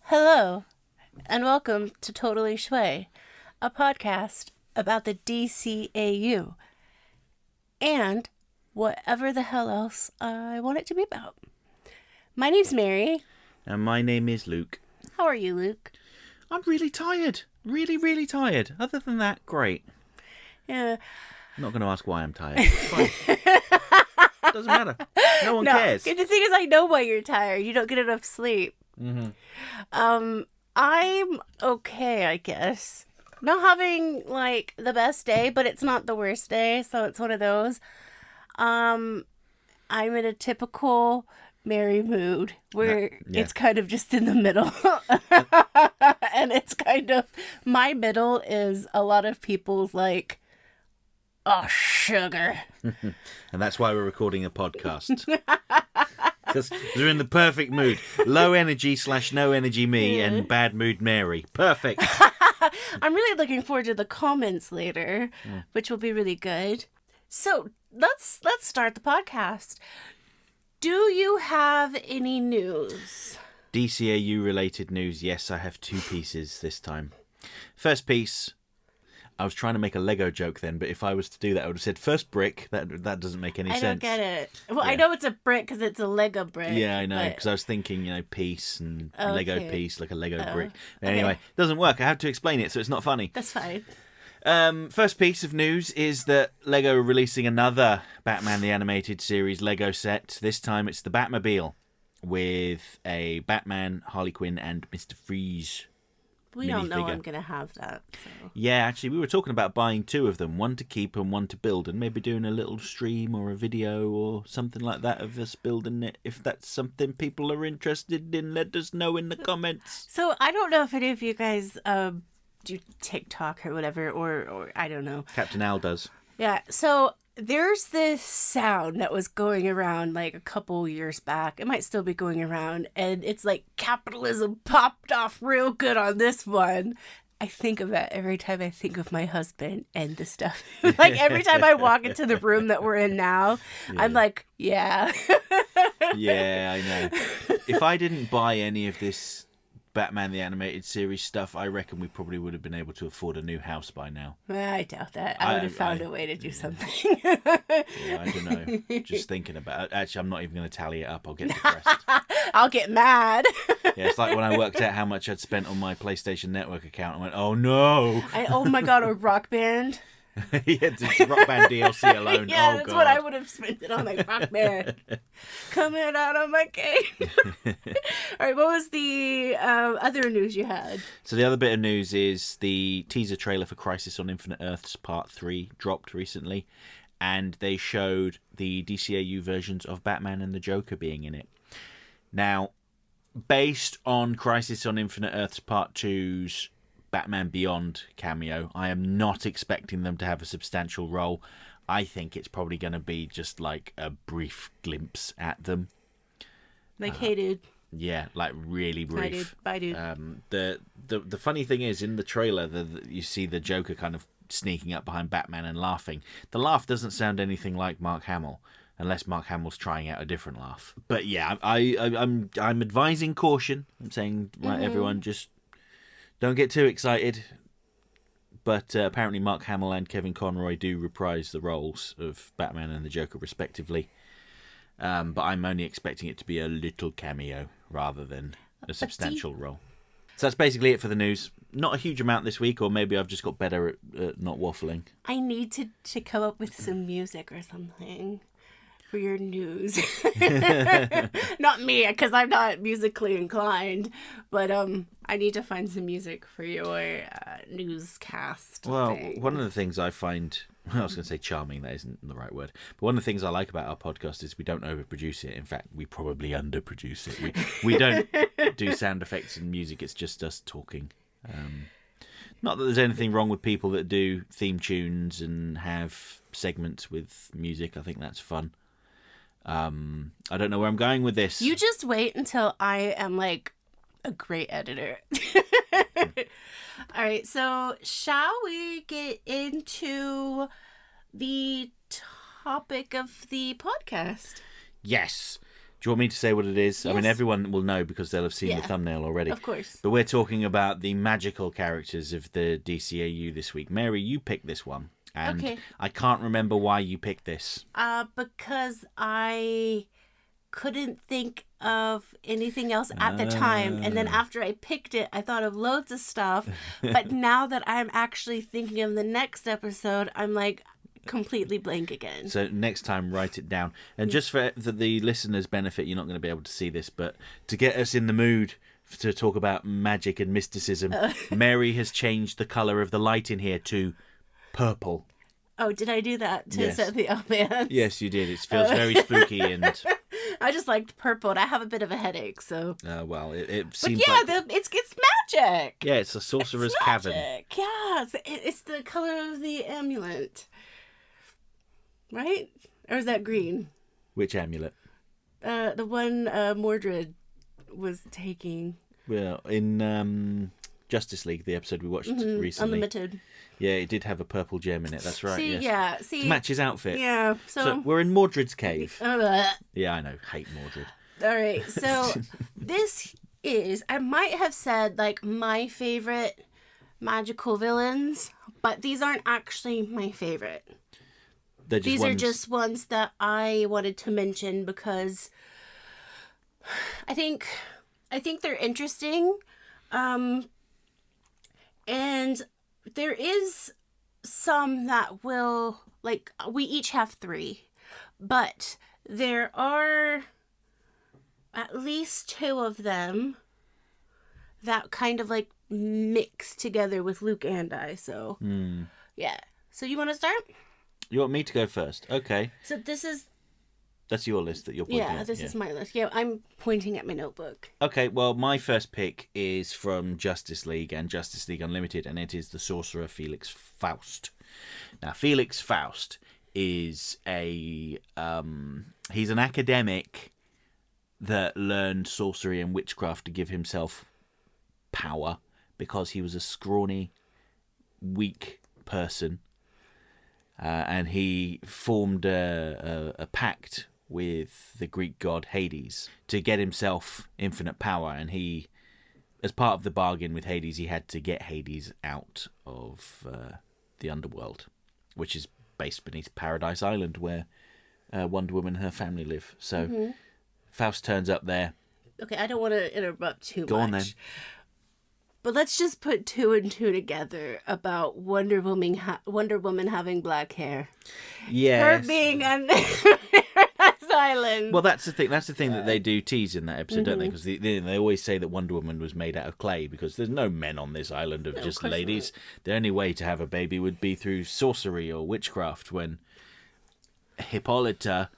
Hello, and welcome to Totally Schway, a podcast about the DCAU and whatever the hell else I want it to be about. My name's Mary. And my name is Luke. How are you, Luke? I'm really tired. Really tired. Other than that, great. Yeah. I'm not going to ask why I'm tired. It's fine. Doesn't matter. No one cares. The thing is, I know why you're tired. You don't get enough sleep. Mm-hmm. I'm okay, I guess. Not having, the best day, but it's not the worst day, so it's one of those. I'm in a typical Mary mood where it's kind of just in the middle. And it's kind of, my middle is a lot of people's oh, sugar. And that's why we're recording a podcast. Because we're in the perfect mood. Low energy / no energy me and bad mood Mary. Perfect. I'm really looking forward to the comments later, which will be really good. So let's start the podcast. Do you have any news? DCAU-related news. Yes, I have 2 pieces this time. First piece, I was trying to make a Lego joke then, but if I was to do that, I would have said first brick. That doesn't make any sense. I don't get it. Well, yeah. I know it's a brick because it's a Lego brick. Yeah, I know, because I was thinking, piece and Lego piece, like a Lego brick. Anyway, it doesn't work. I have to explain it, so it's not funny. That's fine. First piece of news is that Lego are releasing another Batman the Animated Series Lego set. This time it's the Batmobile with a Batman, Harley Quinn, and Mr. Freeze. We don't know I'm going to have that. So. Yeah, actually, we were talking about buying 2 of them, one to keep and one to build, and maybe doing a little stream or a video or something like that of us building it. If that's something people are interested in, let us know in the comments. So I don't know if any of you guys do TikTok or whatever, or I don't know. Captain Al does. Yeah, so there's this sound that was going around a couple years back. It might still be going around, and it's like capitalism popped off real good on this one. I think of that every time I think of my husband and the stuff. Every time I walk into the room that we're in now, I'm like, yeah. Yeah, I know. If I didn't buy any of this Batman the Animated Series stuff, I reckon we probably would have been able to afford a new house by now. I doubt that. I would have found a way to do something. Yeah, I don't know. Just thinking about it. Actually, I'm not even going to tally it up. I'll get depressed. I'll get mad. Yeah, it's like when I worked out how much I'd spent on my PlayStation Network account. I went, oh no. Oh my god, a Rock Band. Yeah, it's Rock Band DLC alone. Yeah, oh, that's God. what I would have spent it on, Rock Band. Coming out of my cave. All right, what was the other news you had? So the other bit of news is the teaser trailer for Crisis on Infinite Earths Part 3 dropped recently, and they showed the DCAU versions of Batman and the Joker being in it. Now, based on Crisis on Infinite Earths Part 2's Batman Beyond cameo, I am not expecting them to have a substantial role. I think it's probably going to be just a brief glimpse at them. Hey dude. Yeah, really brief. Bye dude. The funny thing is, in the trailer, you see the Joker kind of sneaking up behind Batman and laughing. The laugh doesn't sound anything like Mark Hamill, unless Mark Hamill's trying out a different laugh. But yeah, I'm advising caution. I'm saying, right, everyone, just don't get too excited. But apparently Mark Hamill and Kevin Conroy do reprise the roles of Batman and the Joker respectively. But I'm only expecting it to be a little cameo rather than a substantial role. So that's basically it for the news. Not a huge amount this week, or maybe I've just got better at not waffling. I need to come up with some music or something for your news. Not me, because I'm not musically inclined, but I need to find some music for your newscast. Well, thing. One of the things I find, I was going to say charming, that isn't the right word, but one of the things I like about our podcast is we don't overproduce it. In fact, we probably underproduce it. We don't do sound effects and music, it's just us talking. Not that there's anything wrong with people that do theme tunes and have segments with music. I think that's fun. I don't know where I'm going with this. You just wait until I am a great editor. All right, so shall we get into the topic of the podcast? Yes. Do you want me to say what it is? I mean, Yes. everyone will know because they'll have seen Yeah. the thumbnail already. Of course. But we're talking about the magical characters of the DCAU this week. Mary, you picked this one. And Okay. I can't remember why you picked this. Because I couldn't think of anything else at the time. And then after I picked it, I thought of loads of stuff. But now that I'm actually thinking of the next episode, I'm like completely blank again. So next time, write it down. And just for the listeners' benefit, you're not going to be able to see this, but to get us in the mood to talk about magic and mysticism, Mary has changed the colour of the light in here to purple. Oh, did I do that to Yes. set the ambiance? Yes, you did. It feels very spooky and... I just liked purple, and I have a bit of a headache, so... well, it But seems yeah, like... it's magic! Yeah, it's a sorcerer's It's cavern. magic. Yeah, it's the color of the amulet. Right? Or is that green? Which amulet? The one Mordred was taking. Well, in Justice League, the episode we watched recently. Unlimited. Yeah, it did have a purple gem in it. That's right. See, yes. yeah. See, To match his outfit. yeah. So we're in Mordred's cave. All Yeah, I know. Hate Mordred. right. So this is, I might have said like my favorite magical villains, but these aren't actually my favorite. They're just These ones... are just ones that I wanted to mention because I think they're interesting. And there is some that will, like, we each have 3, but there are at least 2 of them that kind of like mix together with Luke and I. So yeah. So you want to start? You want me to go first? Okay. So this is, That's your list that you're pointing yeah, at. this is my list. Yeah, I'm pointing at my notebook. Okay, well, my first pick is from Justice League and Justice League Unlimited, and it is the sorcerer Felix Faust. Now, Felix Faust is he's an academic that learned sorcery and witchcraft to give himself power because he was a scrawny, weak person. And he formed a pact with the Greek god Hades to get himself infinite power. And he, as part of the bargain with Hades, he had to get Hades out of the underworld, which is based beneath Paradise Island, where Wonder Woman and her family live. So Faust turns up there. Okay, I don't want to interrupt too much. Go on then. But let's just put 2 and 2 together about Wonder Woman having black hair. Yes. Her being on Paradise Island. Well, that's the thing. That's the thing that they do tease in that episode, don't they? Because they always say that Wonder Woman was made out of clay because there's no men on this island of just course ladies. The only way to have a baby would be through sorcery or witchcraft. When Hippolyta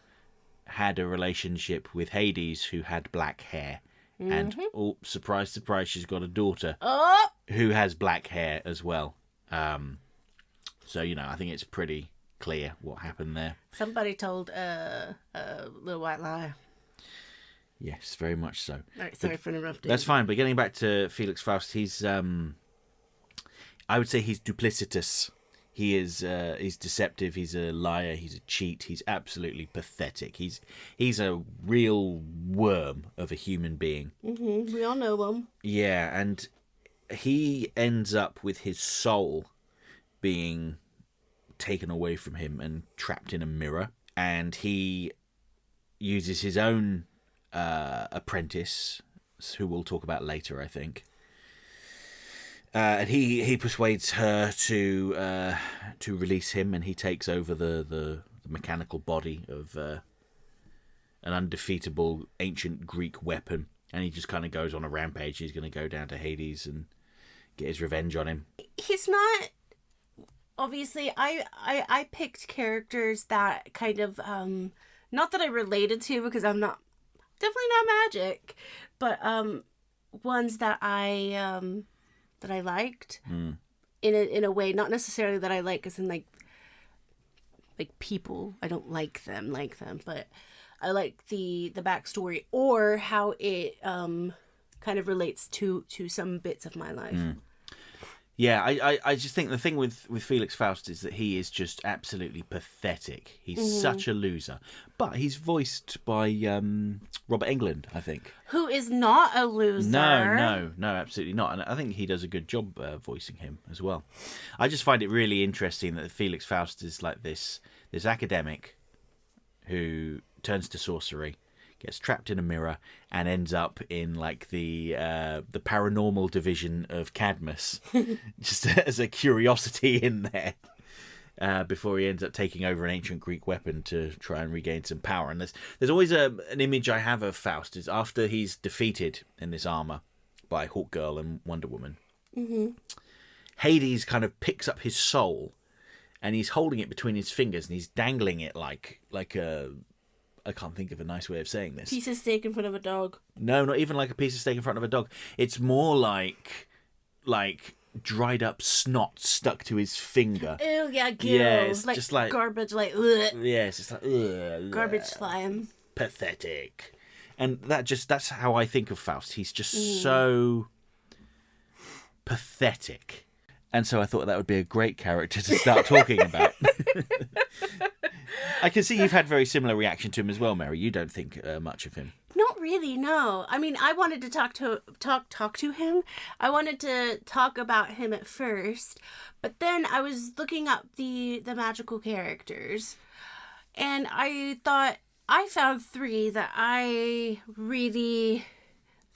had a relationship with Hades, who had black hair, and oh, surprise, surprise, she's got a daughter Oh! who has black hair as well. So I think it's pretty clear what happened there. Somebody told a little white lie. Yes, very much so. All right, sorry for interrupting. That's fine, but getting back to Felix Faust, he's I would say he's duplicitous. He is he's deceptive, he's a liar, he's a cheat, he's absolutely pathetic. He's a real worm of a human being. We all know them. Yeah, and he ends up with his soul being taken away from him and trapped in a mirror, and he uses his own apprentice, who we'll talk about later, I think. And he persuades her to release him, and he takes over the mechanical body of an undefeatable ancient Greek weapon, and he just kind of goes on a rampage. He's going to go down to Hades and get his revenge on him. He's not... Obviously, I picked characters that kind of... not that I related to, because I'm not... Definitely not magic. But ones that I liked in a way, not necessarily that I like as in like people. I don't like them, but I like the backstory or how it kind of relates to some bits of my life. Yeah, I just think the thing with Felix Faust is that he is just absolutely pathetic. He's such a loser. But he's voiced by Robert Englund, I think. Who is not a loser. No, absolutely not. And I think he does a good job voicing him as well. I just find it really interesting that Felix Faust is like this academic who turns to sorcery, gets trapped in a mirror, and ends up in like the paranormal division of Cadmus, just as a curiosity in there. Before he ends up taking over an ancient Greek weapon to try and regain some power. And there's always an image I have of Faust is after he's defeated in this armor by Hawkgirl and Wonder Woman. Mm-hmm. Hades kind of picks up his soul, and he's holding it between his fingers, and he's dangling it like a. I can't think of a nice way of saying this. Piece of steak in front of a dog. No, not even like a piece of steak in front of a dog. It's more like dried up snot stuck to his finger. Ew, yeah, gills. Yeah, it's like just like garbage, like ugh. Yeah, it's just like ugh, Garbage slime. Pathetic. And that's how I think of Faust. He's just so pathetic. And so I thought that would be a great character to start talking about. I can see you've had very similar reaction to him as well, Mary. You don't think much of him. Not really, no. I mean, I wanted to talk to him. I wanted to talk about him at first, but then I was looking up the magical characters, and I thought I found 3 that I really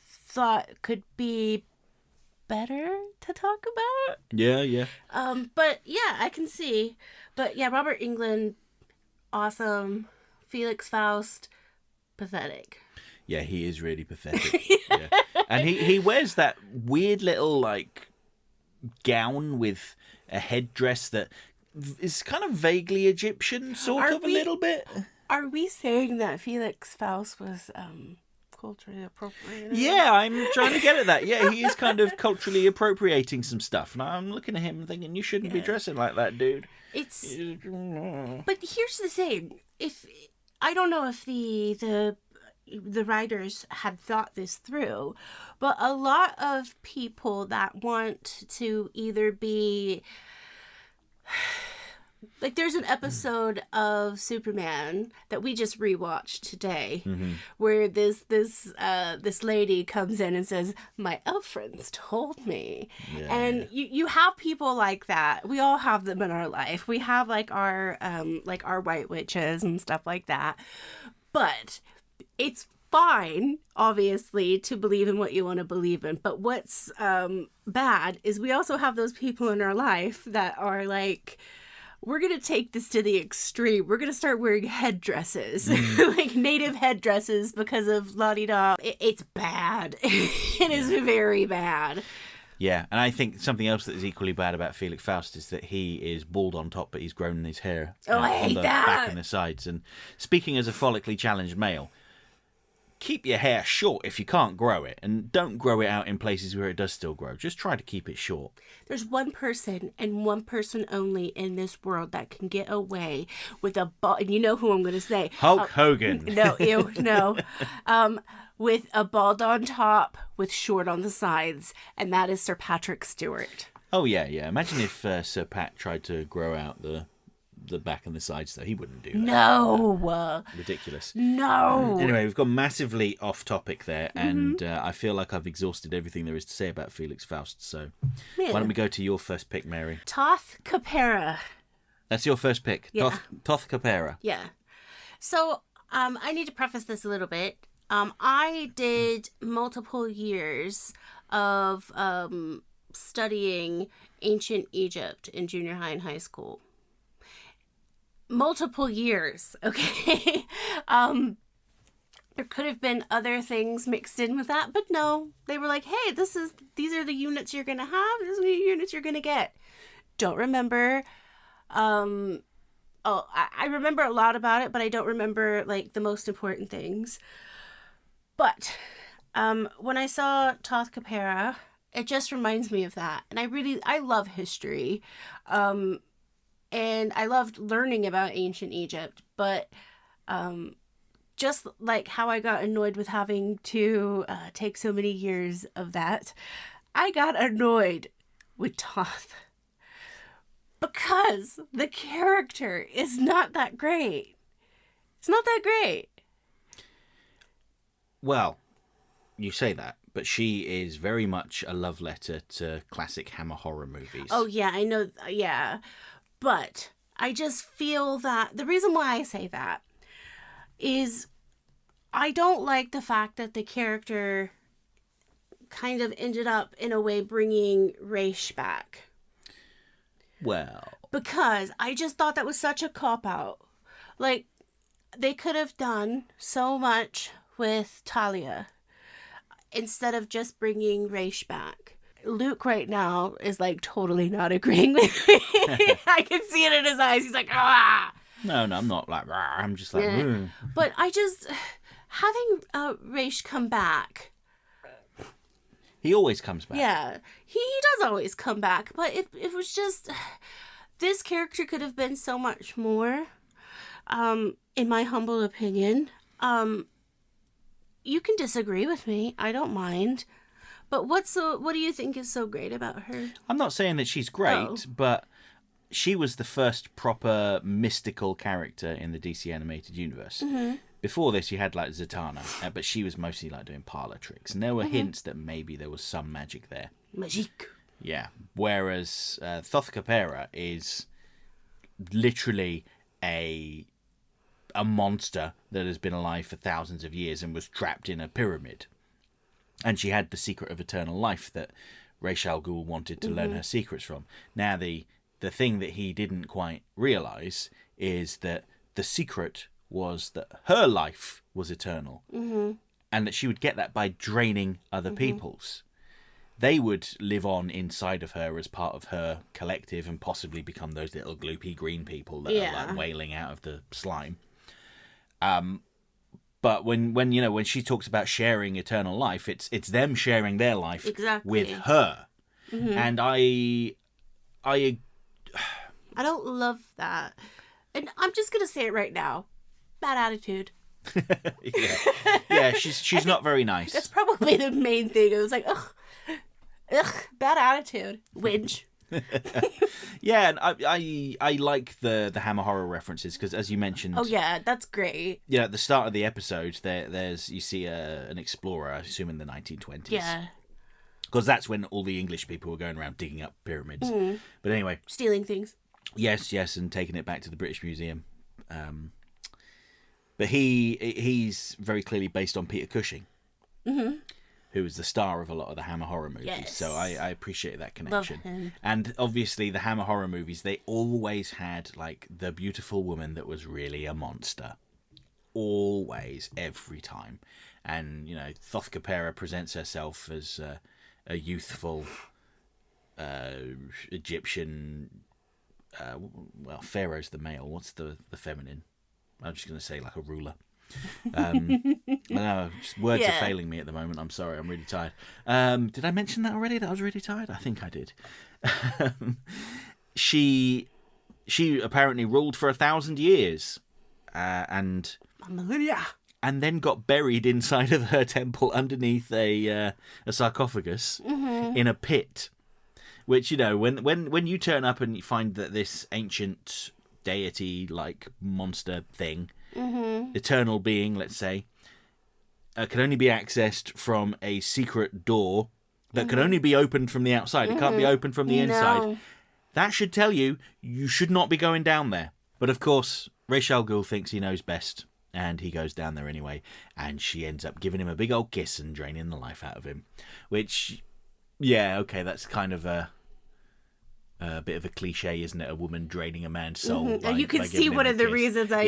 thought could be better to talk about. Yeah. But yeah, I can see. But yeah, Robert Englund, awesome. Felix Faust, pathetic. Yeah, he is really pathetic. Yeah. And he wears that weird little like gown with a headdress that is kind of vaguely Egyptian, sort of a little bit. Are we saying that Felix Faust was culturally appropriated? Yeah, I'm trying to get at that. Yeah, he is kind of culturally appropriating some stuff. And I'm looking at him and thinking, you shouldn't be dressing like that, dude. But here's the thing. I don't know if the writers had thought this through, but a lot of people that want to either be like, there's an episode of Superman that we just rewatched today, where this lady comes in and says, "My elf friends told me," and you have people like that. We all have them in our life. We have like our white witches and stuff like that, but it's fine, obviously, to believe in what you want to believe in. But what's bad is we also have those people in our life that are like, we're going to take this to the extreme. We're going to start wearing headdresses, like native headdresses, because of la-di-da. It's bad. It is very bad. Yeah, and I think something else that is equally bad about Felix Faust is that he is bald on top, but he's grown his hair I hate on the that. back and the sides. And speaking as a follically challenged male, keep your hair short if you can't grow it, and don't grow it out in places where it does still grow. Just try to keep it short. There's one person and one person only in this world that can get away with a bald, and you know who I'm going to say. Hulk Hogan. No, no. With a bald on top, with short on the sides, and that is Sir Patrick Stewart. Oh, yeah. Imagine if Sir Pat tried to grow out the back and the sides, though. He wouldn't do that. No. Ridiculous. No. Anyway, we've gone massively off topic there, and I feel like I've exhausted everything there is to say about Felix Faust, so why don't we go to your first pick, Mary? Toth Capera. That's your first pick? Yeah. Toth Capera. Yeah. So, I need to preface this a little bit. I did multiple years of studying ancient Egypt in junior high and high school. Multiple years, okay? There could have been other things mixed in with that, but no. They were like, hey, these are the units you're going to have. These are the units you're going to get. Don't remember. I remember a lot about it, but I don't remember, like, the most important things. But when I saw Toth Capera, it just reminds me of that. And I love history. And I loved learning about ancient Egypt, but just like how I got annoyed with having to take so many years of that, I got annoyed with Toth. Because the character is not that great. It's not that great. Well, you say that, but she is very much a love letter to classic Hammer horror movies. Oh, yeah, I know. Yeah. But I just feel that the reason why I say that is I don't like the fact that the character kind of ended up in a way bringing Raish back. Well, because I just thought that was such a cop-out. Like, they could have done so much with Talia instead of just bringing Raish back. Luke right now is, like, totally not agreeing with me. I can see it in his eyes. He's like, ah! No, I'm not like, rah, I'm just like, yeah. But I just, having Raish come back. He always comes back. Yeah, he does always come back. But it was just, this character could have been so much more, in my humble opinion. You can disagree with me. I don't mind. But what do you think is so great about her? I'm not saying that she's great, but she was the first proper mystical character in the DC animated universe. Mm-hmm. Before this, you had like Zatanna, but she was mostly like doing parlor tricks, and there were hints that maybe there was some magic there. Magic. Yeah. Whereas Thoth Capera is literally a monster that has been alive for thousands of years and was trapped in a pyramid. And she had the secret of eternal life that Ra's al Ghul wanted to learn her secrets from. Now, the thing that he didn't quite realise is that the secret was that her life was eternal. Mm-hmm. And that she would get that by draining other people's. They would live on inside of her as part of her collective and possibly become those little gloopy green people that are like wailing out of the slime. But when she talks about sharing eternal life, it's them sharing their life with her. Mm-hmm. And I don't love that. And I'm just gonna say it right now. Bad attitude. yeah, she's not very nice. That's probably the main thing. It was like, ugh, bad attitude. Whinge. Yeah, and I like the Hammer horror references because, as you mentioned, oh yeah, that's great. Yeah, at the start of the episode, there's you see an explorer, I assume in the 1920s. Yeah, because that's when all the English people were going around digging up pyramids. Mm. But anyway, stealing things. Yes, and taking it back to the British Museum. But he's very clearly based on Peter Cushing. Mm-hmm. Who is the star of a lot of the Hammer horror movies. Yes. So I appreciate that connection. Love him. And obviously the Hammer horror movies, they always had like the beautiful woman that was really a monster. Always, every time. And, Thoth Capera presents herself as a youthful Egyptian... Pharaoh's the male. What's the feminine? I'm just going to say like a ruler. No, words are failing me at the moment. I'm sorry, I'm really tired. Did I mention that already, that I was really tired? I think I did. She apparently ruled for 1,000 years, and then got buried inside of her temple underneath a sarcophagus in a pit. Which, when you turn up and you find that this ancient deity like monster thing, eternal being, let's say, can only be accessed from a secret door that can only be opened from the outside. It can't be opened from the inside. No. That should tell you should not be going down there. But of course, Ra's al Ghul thinks he knows best, and he goes down there anyway, and she ends up giving him a big old kiss and draining the life out of him. Which, yeah, okay, that's kind of a bit of a cliche, isn't it? A woman draining a man's soul. And you can see one of the reasons I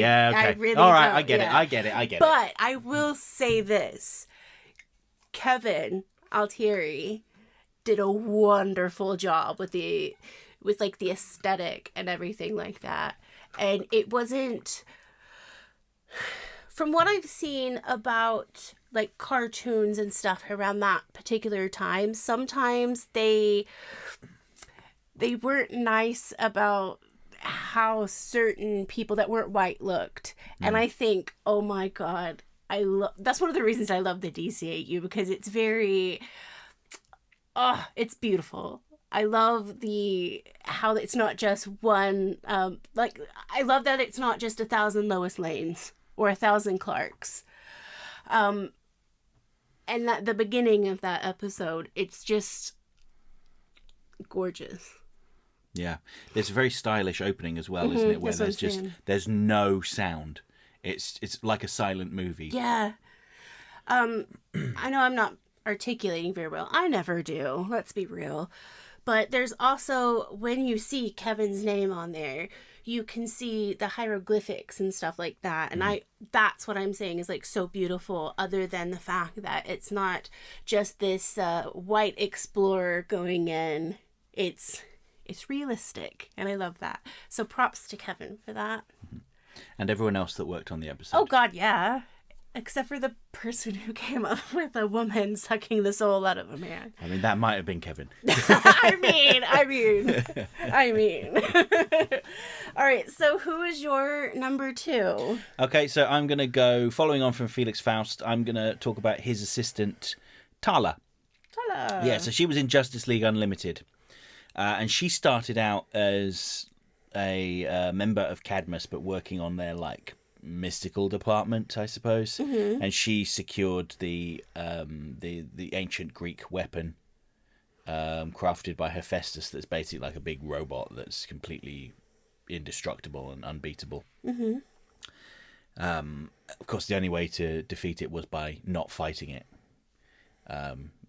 really all right, don't. I get it. But I will say this. Kevin Altieri did a wonderful job with the aesthetic and everything like that. And it wasn't, from what I've seen about like cartoons and stuff around that particular time, sometimes they weren't nice about how certain people that weren't white looked. And I think, oh my God, that's one of the reasons I love the DCAU, because it's very, it's beautiful. I love how it's not just one, I love that it's not just 1,000 Lois Lanes or 1,000 Clarks. And at the beginning of that episode, it's just gorgeous. Yeah. There's a very stylish opening as well, isn't it? Where there's no sound. It's like a silent movie. Yeah. I know I'm not articulating very well. I never do. Let's be real. But there's also, when you see Kevin's name on there, you can see the hieroglyphics and stuff like that. And that's what I'm saying is like so beautiful, other than the fact that it's not just this white explorer going in. It's realistic. And I love that. So props to Kevin for that. And everyone else that worked on the episode. Oh, God, yeah. Except for the person who came up with a woman sucking the soul out of a man. I mean, that might have been Kevin. I mean. All right, so who is your number 2? Okay, so I'm going to go, following on from Felix Faust, I'm going to talk about his assistant, Tala. Tala. Yeah, so she was in Justice League Unlimited. And she started out as a member of Cadmus, but working on their, like, mystical department, I suppose. And she secured the ancient Greek weapon crafted by Hephaestus that's basically like a big robot that's completely indestructible and unbeatable. Of course, the only way to defeat it was by not fighting it.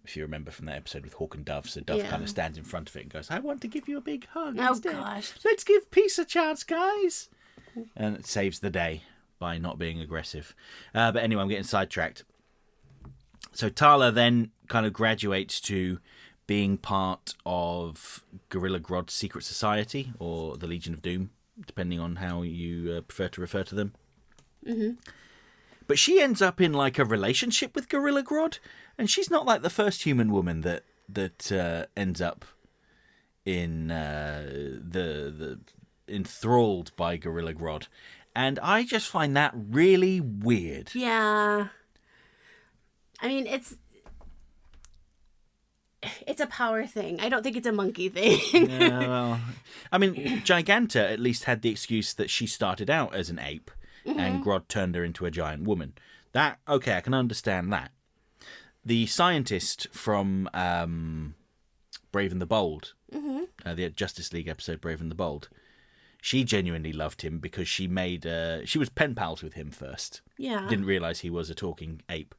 If you remember from that episode with Hawk and Dove, so Dove kind of stands in front of it and goes, I want to give you a big hug instead. Gosh. Let's give peace a chance, guys. And it saves the day by not being aggressive. But anyway, I'm getting sidetracked. So Tala then kind of graduates to being part of Gorilla Grodd's secret society, or the Legion of Doom, depending on how you prefer to refer to them. But she ends up in like a relationship with Gorilla Grodd, and she's not like the first human woman that ends up in the enthralled by Gorilla Grodd. And I just find that really weird. Yeah. I mean, it's a power thing. I don't think it's a monkey thing. Yeah, well, I mean, Giganta at least had the excuse that she started out as an ape and Grodd turned her into a giant woman. That, okay, I can understand that. The scientist from Brave and the Bold, the Justice League episode Brave and the Bold, she genuinely loved him because she was pen pals with him first. Yeah. Didn't realise he was a talking ape.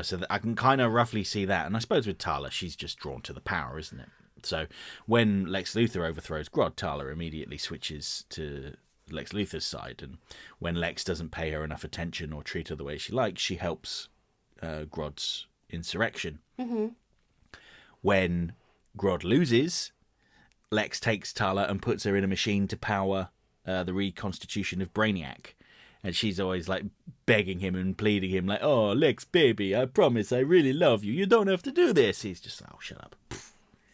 So that I can kind of roughly see that. And I suppose with Tala, she's just drawn to the power, isn't it? So when Lex Luthor overthrows Grodd, Tala immediately switches to Lex Luthor's side. And when Lex doesn't pay her enough attention or treat her the way she likes, she helps Grodd's insurrection. When Grodd loses, Lex takes Tala and puts her in a machine to power the reconstitution of Brainiac. And she's always like begging him and pleading him like, oh, Lex, baby, I promise I really love you. You don't have to do this. He's just, oh, shut up.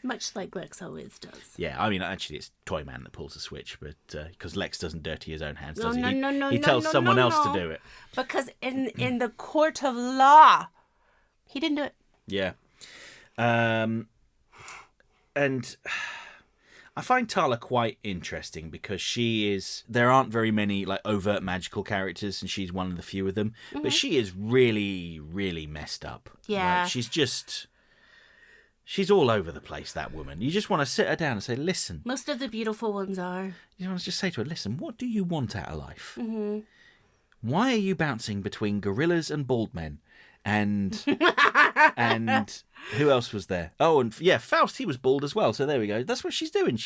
Much like Lex always does. Yeah, I mean, actually, it's Toyman that pulls the switch, but because Lex doesn't dirty his own hands, No, does he? no, He tells someone else to no. do it. Because in the court of law, he didn't do it. Yeah. And I find Tala quite interesting because there aren't very many like overt magical characters, and she's one of the few of them, but she is really, really messed up. Yeah. Like, she's all over the place, that woman. You just want to sit her down and say, listen. Most of the beautiful ones are. You want to just say to her, listen, what do you want out of life? Why are you bouncing between gorillas and bald men? And who else was there? Oh, and yeah, Faust, he was bald as well. So there we go. That's what she's doing.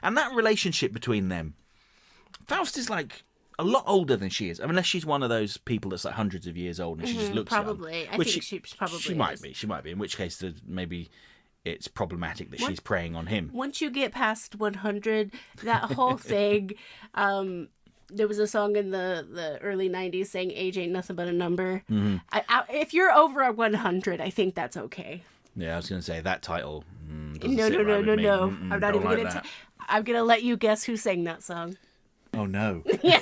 And that relationship between them. Faust is like a lot older than she is. I mean, unless she's one of those people that's like hundreds of years old and she just looks probably. young. I think she probably She might be. She might be. In which case, maybe it's problematic that she's preying on him. Once you get past 100, that whole thing. There was a song in the early 90s saying age ain't nothing but a number. If you're over 100, I think that's okay. Yeah, I was going to say that title. No. I'm not even going to. I'm going to let you guess who sang that song. Oh no. Yeah.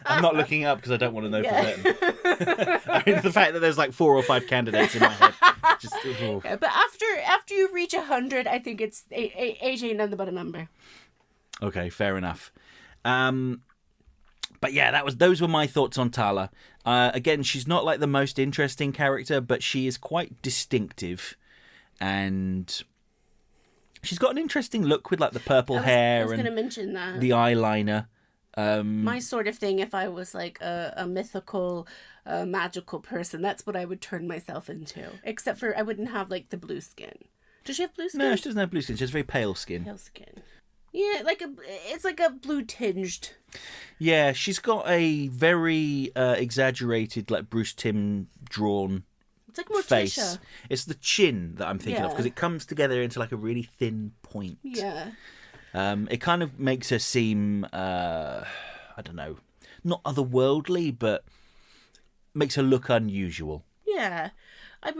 I'm not looking up because I don't want to know Yeah. for certain. I mean, the fact that there's like 4 or 5 candidates in my head. Just, oh. Yeah, but after you reach 100, I think it's age ain't nothing but a number. Okay, fair enough. But yeah, those were my thoughts on Tala. Again, she's not like the most interesting character, but she is quite distinctive, and she's got an interesting look with like the purple hair I was and going to mention that. the eyeliner. My sort of thing, if I was like a mythical, magical person, that's what I would turn myself into. Except for I wouldn't have like the blue skin. Does she have blue skin? No, she doesn't have blue skin. She has very pale skin. Pale skin. Yeah, it's like a blue tinged. Yeah, she's got a very exaggerated, like Bruce Timm drawn It's like Morticia. face. It's the chin that I'm thinking of Yeah. because it comes together into like a really thin point. Yeah. It kind of makes her seem, I don't know, not otherworldly, but makes her look unusual. Yeah. I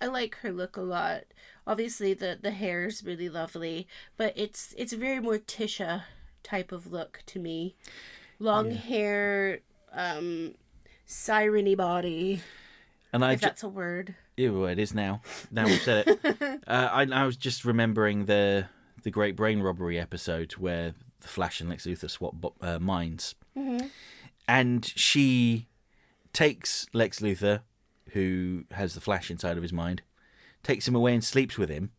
like her look a lot. Obviously the hair is really lovely, but it's a very Morticia type of look to me. Long hair, siren-y body, And if that's a word. Ew, it is now. Now we've said it. I was just remembering the Great Brain Robbery episode where the Flash and Lex Luthor swap minds. Mm-hmm. And she takes Lex Luthor, who has the Flash inside of his mind, takes him away and sleeps with him.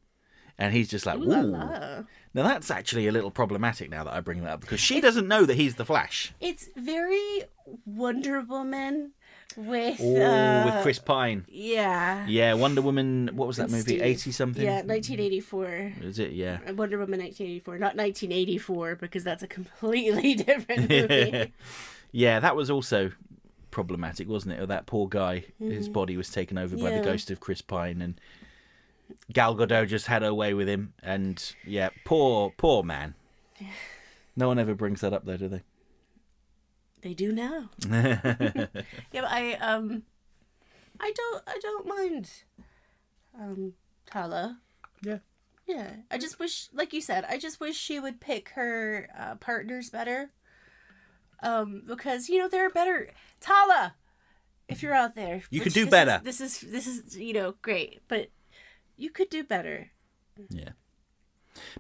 And he's just like, Ooh la ooh. la. Now that's actually a little problematic now that I bring that up, because she doesn't know that he's the Flash. It's very Wonder Woman with With Chris Pine. Yeah. Yeah, Wonder Woman, what was that And movie? Steve. 80-something? Yeah, 1984. Is it? Yeah. Wonder Woman 1984, not 1984, because that's a completely different movie. Yeah, that was also problematic, wasn't it? That poor guy, his body was taken over by the Yeah. ghost of Chris Pine, and Gal Gadot just had her way with him. And yeah, poor man. No one ever brings that up, though, do they? They do now. Yeah, but I don't mind Tala. Yeah. Yeah, I just wish, like you said, I just wish she would pick her partners better. Because there are better. Tala, if you're out there, You which could do this better. This is great, but you could do better. Yeah.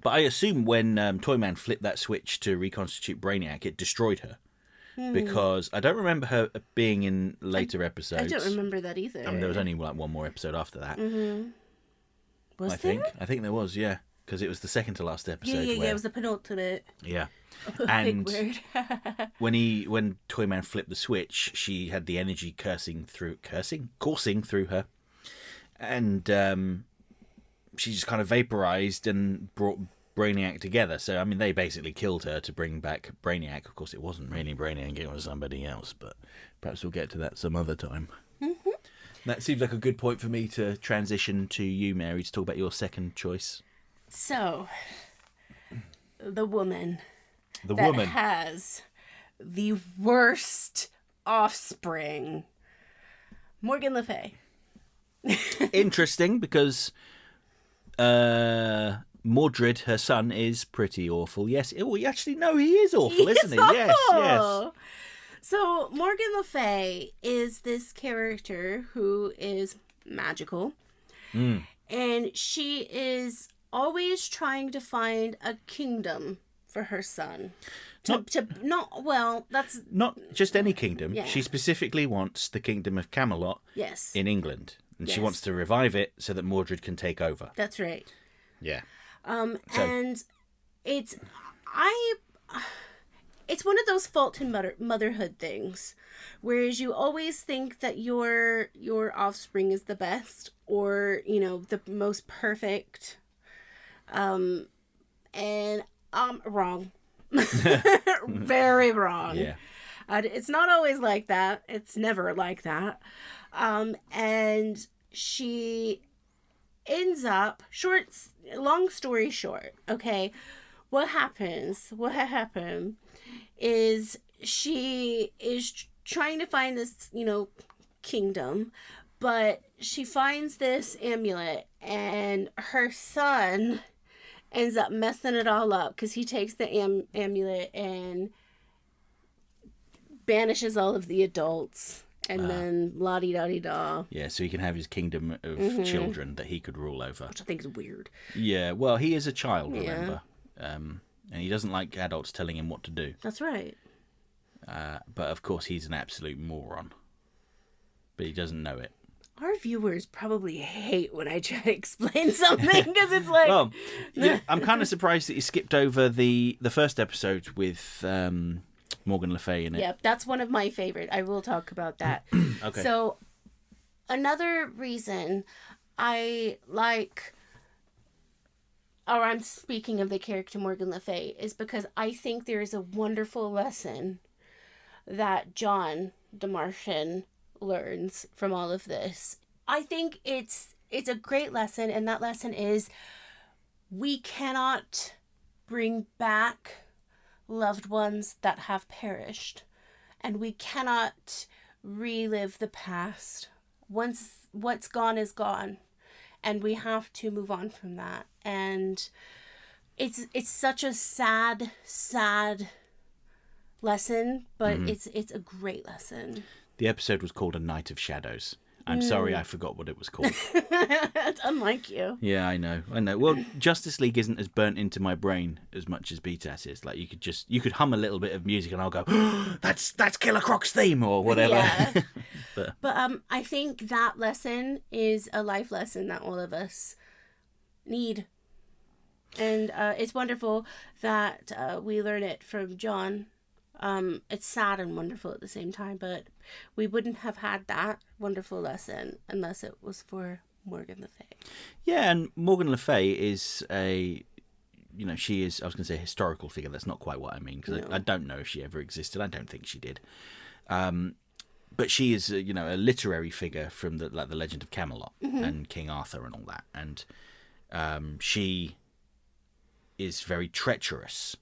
But I assume when Toyman flipped that switch to reconstitute Brainiac, it destroyed her. Because I don't remember her being in later episodes. I don't remember that either. I mean, there was only like one more episode after that. Was I there? think. I think there was, yeah. Because it was the second to last episode. Yeah. It was the penultimate. Yeah. Big And word. when Toyman flipped the switch, she had the energy coursing through her, and she just kind of vaporized and brought Brainiac together. So I mean, they basically killed her to bring back Brainiac. Of course, it wasn't really Brainiac; it was somebody else. But perhaps we'll get to that some other time. Mm-hmm. That seems like a good point for me to transition to you, Mary, to talk about your second choice. So, the woman The that woman. has the worst offspring, Morgan Le Fay. Interesting, because Mordred, her son, is pretty awful. Yes, actually, no, he is awful, isn't he? Yes, yes. So Morgan Le Fay is this character who is magical, and she is always trying to find a kingdom for her son. That's Not just any kingdom. Yeah. She specifically wants the kingdom of Camelot yes, in England. And she Yes. wants to revive it so that Mordred can take over. that's right. Yeah. And it's one of those fault in motherhood things, whereas you always think that your offspring is the best or the most perfect, and I'm wrong, very wrong. Yeah. It's not always like that. It's never like that. And she ends up long story short, okay, what happened is she is trying to find this kingdom, but she finds this amulet and her son ends up messing it all up because he takes the amulet and banishes all of the adults, and then la-di-da-di-da. Yeah, so he can have his kingdom of children that he could rule over. Which I think is weird. Yeah, well, he is a child, remember? And he doesn't like adults telling him what to do. That's right. But of course, he's an absolute moron. But he doesn't know it. Our viewers probably hate when I try to explain something, because it's like... Well, yeah, I'm kind of surprised that you skipped over the first episode with Morgan Le Fay in it. Yeah, that's one of my favorite. I will talk about that. Okay. So, another reason I like... Or I'm speaking of the character Morgan Le Fay, is because I think there is a wonderful lesson that John the Martian learns from all of this. I think it's a great lesson, and that lesson is we cannot bring back loved ones that have perished, and we cannot relive the past. Once what's gone is gone, and we have to move on from that. And it's such a sad lesson, but it's a great lesson. The episode was called A Night of Shadows. I'm sorry I forgot what it was called. That's unlike you. Yeah, I know. Well, Justice League isn't as burnt into my brain as much as BTAS is. Like, you could hum a little bit of music and I'll go, oh, that's Killer Croc's theme or whatever. Yeah. but I think that lesson is a life lesson that all of us need. And it's wonderful that we learn it from John. It's sad and wonderful at the same time, but we wouldn't have had that wonderful lesson unless it was for Morgan Le Fay. Yeah, and Morgan Le Fay is she is, I was going to say a historical figure. That's not quite what I mean, because I don't know if she ever existed. I don't think she did. But she is, a literary figure from the Legend of Camelot and King Arthur and all that. And she is very treacherous.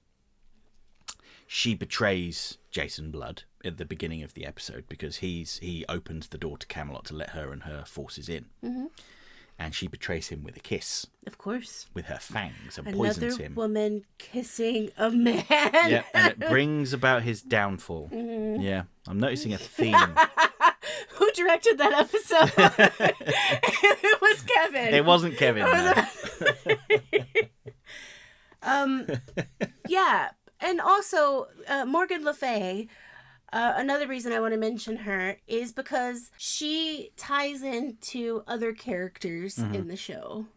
She betrays Jason Blood at the beginning of the episode because he opens the door to Camelot to let her and her forces in. Mm-hmm. And she betrays him with a kiss. Of course. With her fangs and poisons him. Another woman kissing a man. Yeah, and it brings about his downfall. Mm-hmm. Yeah, I'm noticing a theme. Who directed that episode? It was Kevin. It wasn't Kevin. Yeah. And also, Morgan Le Fay, another reason I want to mention her is because she ties into other characters in the show.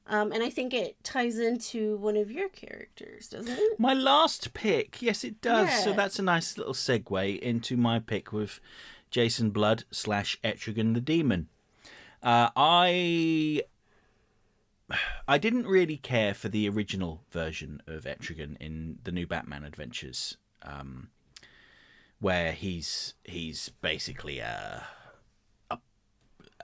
And I think it ties into one of your characters, doesn't it? My last pick, yes, it does. Yeah. So that's a nice little segue into my pick with Jason Blood / Etrigan the Demon. I didn't really care for the original version of Etrigan in the new Batman Adventures, where he's basically an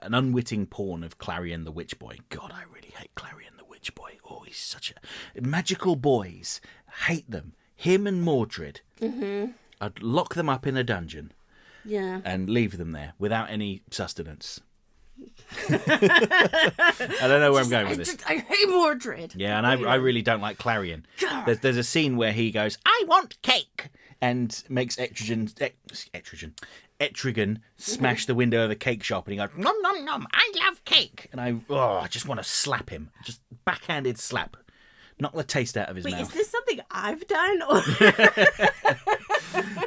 unwitting pawn of Clarion the Witch Boy. God, I really hate Clarion the Witch Boy. Oh, he's such a... Magical boys, hate them. Him and Mordred. Mm-hmm. I'd lock them up in a dungeon. Yeah. And leave them there without any sustenance. I don't know where I'm going with this. I hate Mordred. Yeah, and I really don't like Clarion. There's a scene where he goes, "I want cake," and makes Etrigan smash the window of a cake shop, and he goes, "Nom nom nom! I love cake," and I just want to slap him, just backhanded slap, knock the taste out of his mouth. Is this something I've done? Or...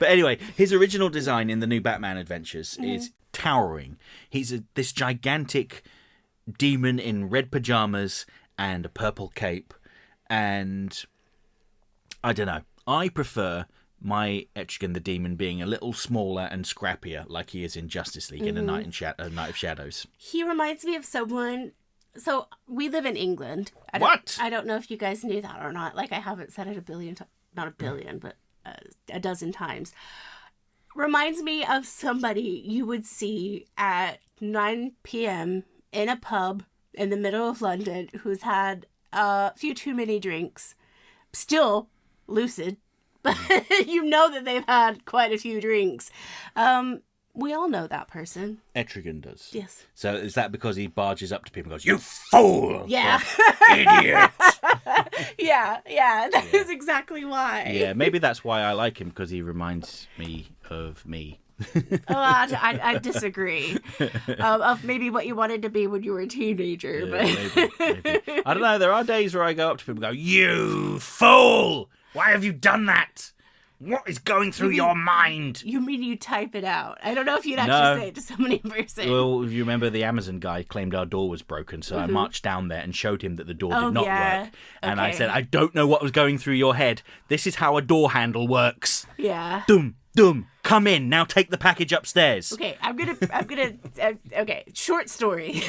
But anyway, his original design in the new Batman Adventures is towering. He's this gigantic demon in red pajamas and a purple cape, and I don't know. I prefer my Etrigan the Demon being a little smaller and scrappier, like he is in Justice League in A Night of Shadows. He reminds me of someone. So we live in England. I don't know if you guys knew that or not. Like, I haven't said it a billion times. Not a billion, but a dozen times. Reminds me of somebody you would see at 9 p.m. in a pub in the middle of London who's had a few too many drinks, still lucid, but you know that they've had quite a few drinks. We all know that person. Etrigan does. Yes. So is that because he barges up to people and goes, "You fool! Yeah. Idiot!" Yeah, that is exactly why. Yeah, maybe that's why I like him, because he reminds me of me. I disagree. Of maybe what you wanted to be when you were a teenager. But Maybe. I don't know. There are days where I go up to people and go, "You fool! Why have you done that? What is going through your mind?" You mean you type it out? I don't know if you'd actually say it to someone in person. Well, you remember the Amazon guy claimed our door was broken, so I marched down there and showed him that the door did not work. And I said, "I don't know what was going through your head. This is how a door handle works. Yeah. Dum, dum. Come in. Now take the package upstairs." Okay, I'm gonna. Okay, short story.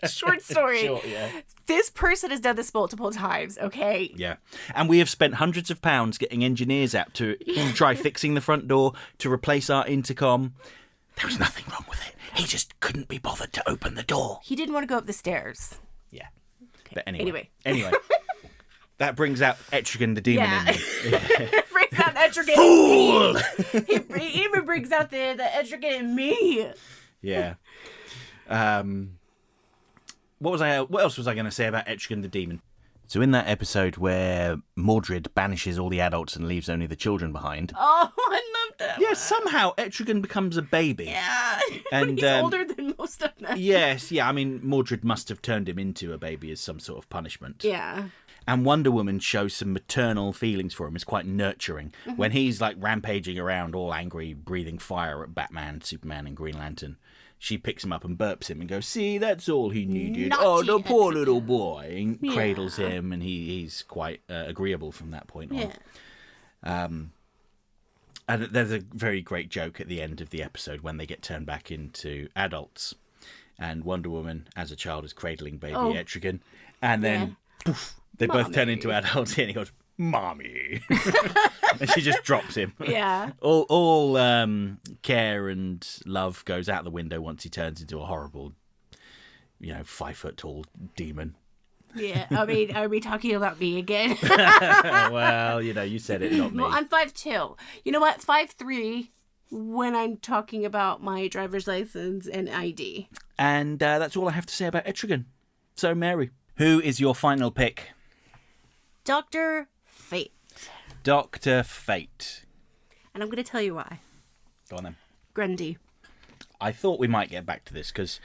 Short story. Short, yeah. This person has done this multiple times. Okay. Yeah. And we have spent hundreds of pounds getting engineers out to try fixing the front door, to replace our intercom. There was nothing wrong with it. He just couldn't be bothered to open the door. He didn't want to go up the stairs. Yeah. Okay. But anyway. That brings out Etrigan the demon in me. Brings out Etrigan. Fool! He even brings out the Etrigan in me. Yeah. What else was I going to say about Etrigan the demon? So in that episode where Mordred banishes all the adults and leaves only the children behind. Oh, I love that. Yeah, somehow Etrigan becomes a baby. Yeah, and he's older than most of them. Yes, yeah. I mean, Mordred must have turned him into a baby as some sort of punishment. Yeah. And Wonder Woman shows some maternal feelings for him. It's quite nurturing. When he's like rampaging around all angry, breathing fire at Batman, Superman and Green Lantern, she picks him up and burps him and goes, "See, that's all he needed. Naughty the poor Etrigan." little boy." And cradles him, and he's quite agreeable from that point on. Yeah. And there's a very great joke at the end of the episode when they get turned back into adults. And Wonder Woman, as a child, is cradling baby Etrigan. And then poof, they both turn into adults, and he goes, "Mommy." And she just drops him. Yeah. All care and love goes out the window once he turns into a horrible, 5-foot-tall demon. Yeah. I mean, are we talking about me again? Well, you said it, not me. Well, I'm 5'2". You know what? 5'3" when I'm talking about my driver's license and ID. And that's all I have to say about Etrigan. So, Mary, who is your final pick? Dr. Fate. Dr. Fate. And I'm going to tell you why. Go on then. Grundy. I thought we might get back to this because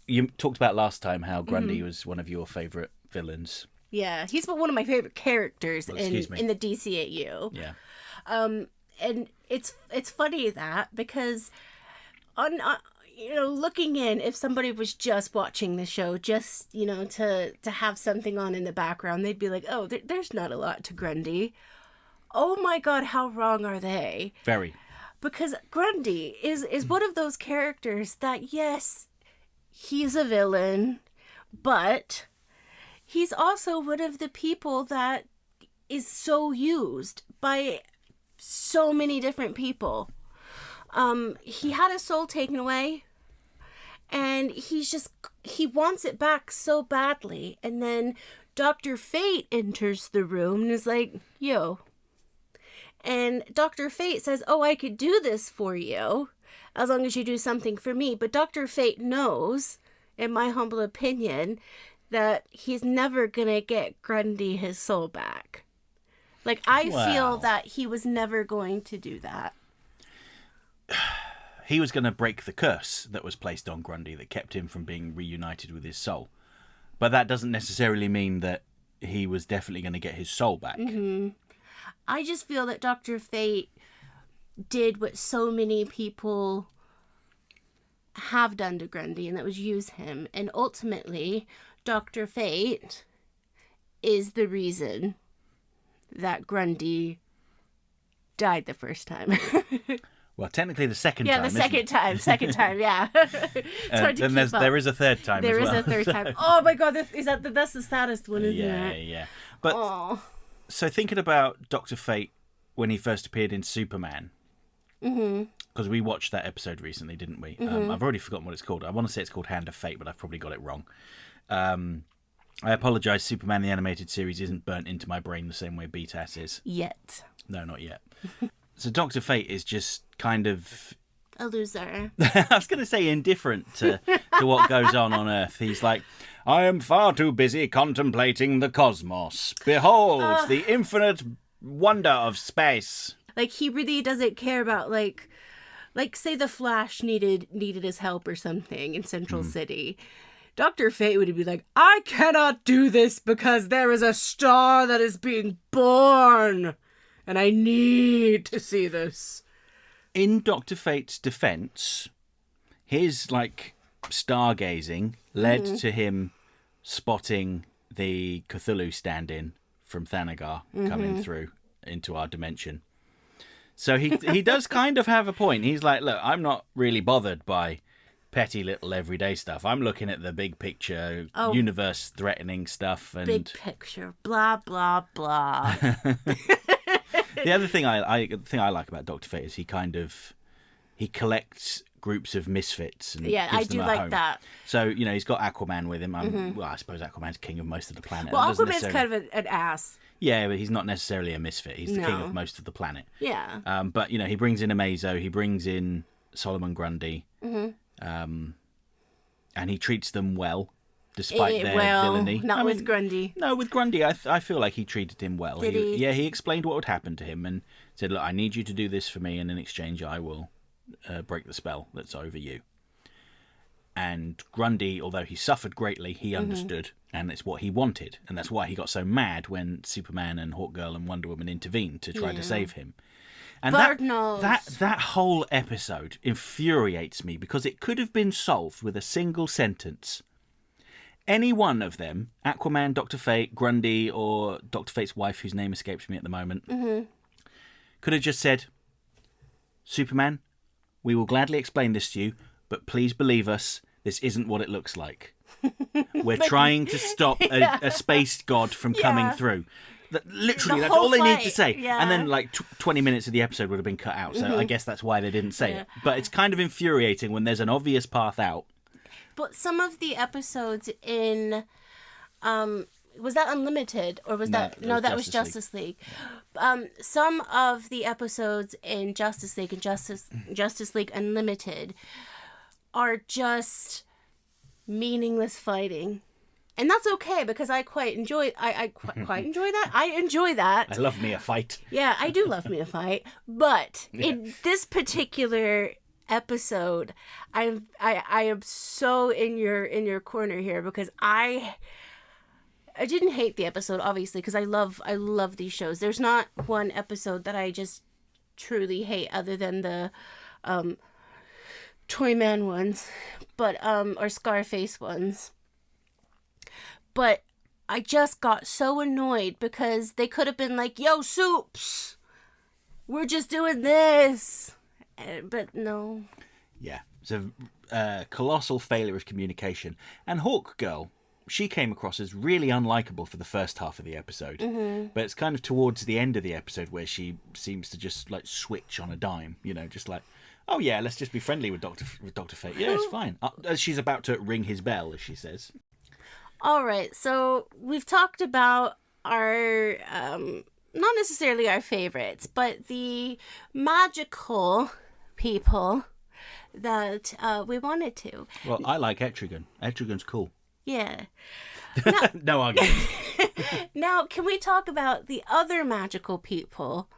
you talked about last time how Grundy was one of your favourite villains. Yeah, he's one of my favorite characters in the DCAU. Yeah. And it's funny that because on looking in, if somebody was just watching the show, just to have something on in the background, they'd be like, "Oh, there's not a lot to Grundy." Oh my God, how wrong are they? Very. Because Grundy is one of those characters that, yes, he's a villain, but he's also one of the people that is so used by so many different people. He had his soul taken away, and he wants it back so badly. And then Dr. Fate enters the room and is like, "Yo." And Dr. Fate says, "Oh, I could do this for you as long as you do something for me." But Dr. Fate knows, in my humble opinion, that he's never going to get Grundy his soul back. Like, I feel that he was never going to do that. He was going to break the curse that was placed on Grundy that kept him from being reunited with his soul. But that doesn't necessarily mean that he was definitely going to get his soul back. Mm-hmm. I just feel that Dr. Fate did what so many people have done to Grundy, and that was use him. And ultimately, Dr. Fate is the reason that Grundy died the first time. Well, technically the second time. Yeah, the second time, yeah. It's hard to keep up. There is a third time There as well. is a third time. Oh my God, that's the saddest one, isn't it? Yeah. But so thinking about Dr. Fate when he first appeared in Superman, because we watched that episode recently, didn't we? I've already forgotten what it's called. I want to say it's called Hand of Fate, but I've probably got it wrong. I apologise, Superman the animated series isn't burnt into my brain the same way BTAS is. Yet. No, not yet. So Dr. Fate is just kind of A loser. I was going to say indifferent to what goes on Earth. He's like, I am far too busy contemplating the cosmos. Behold, the infinite wonder of space. Like, he really doesn't care about, like say the Flash needed his help or something in Central City. Dr. Fate would be like, I cannot do this because there is a star that is being born, and I need to see this. In Dr. Fate's defense, his, like, stargazing led to him spotting the Cthulhu stand-in from Thanagar coming through into our dimension. So he does kind of have a point. He's like, look, I'm not really bothered by petty little everyday stuff. I'm looking at the big picture, universe-threatening stuff. And big picture, blah, blah, blah. The other thing I like about Dr. Fate is he collects groups of misfits and yeah, I do like home. that. So, you know, he's got Aquaman with him. Well, I suppose Aquaman's king of most of the planet. Well, Aquaman's kind of an ass. Yeah, but he's not necessarily a misfit. He's the king of most of the planet. Yeah. But, you know, he brings in Amazo, he brings in Solomon Grundy, and he treats them well, despite their villainy. Not with Grundy. No, with Grundy, I feel like he treated him well. Did he? Yeah, he explained what would happen to him and said, look, I need you to do this for me, and in exchange I will break the spell that's over you. And Grundy, although he suffered greatly, he understood, and it's what he wanted. And that's why he got so mad when Superman and Hawkgirl and Wonder Woman intervened to try to save him. And that whole episode infuriates me because it could have been solved with a single sentence. Any one of them, Aquaman, Dr. Fate, Grundy, or Dr. Fate's wife, whose name escapes me at the moment, could have just said, Superman, we will gladly explain this to you, but please believe us, this isn't what it looks like. We're trying to stop a space god from coming through. Literally, that's all they need to say. Yeah. And then, like, 20 minutes of the episode would have been cut out, so I guess that's why they didn't say it. But it's kind of infuriating when there's an obvious path out. But some of the episodes in... was that Unlimited? Or was that... No, that was Justice League. Some of the episodes in Justice League and Justice League Unlimited are just meaningless fighting. And that's okay, because I quite enjoy... I quite enjoy that. I enjoy that. I love me a fight. Yeah, I do love me a fight. But in this particular episode, I am so in your corner here, because I didn't hate the episode, obviously, because I love these shows. There's not one episode that I just truly hate, other than the Toyman ones, but or Scarface ones. But I just got so annoyed because they could have been like, "Yo, Soups, we're just doing this," but no. Yeah, it's a colossal failure of communication. And Hawkgirl, she came across as really unlikable for the first half of the episode. But it's kind of towards the end of the episode where she seems to just, like, switch on a dime. You know, just like, oh yeah, let's just be friendly with Dr. Fate. Yeah, it's fine. As she's about to ring his bell, as she says. All right, so we've talked about our, not necessarily our favorites, but the magical people that we wanted to. Well, I like Etrigan. Etrigan's cool. Yeah. Now, no argument. Now, can we talk about the other magical people?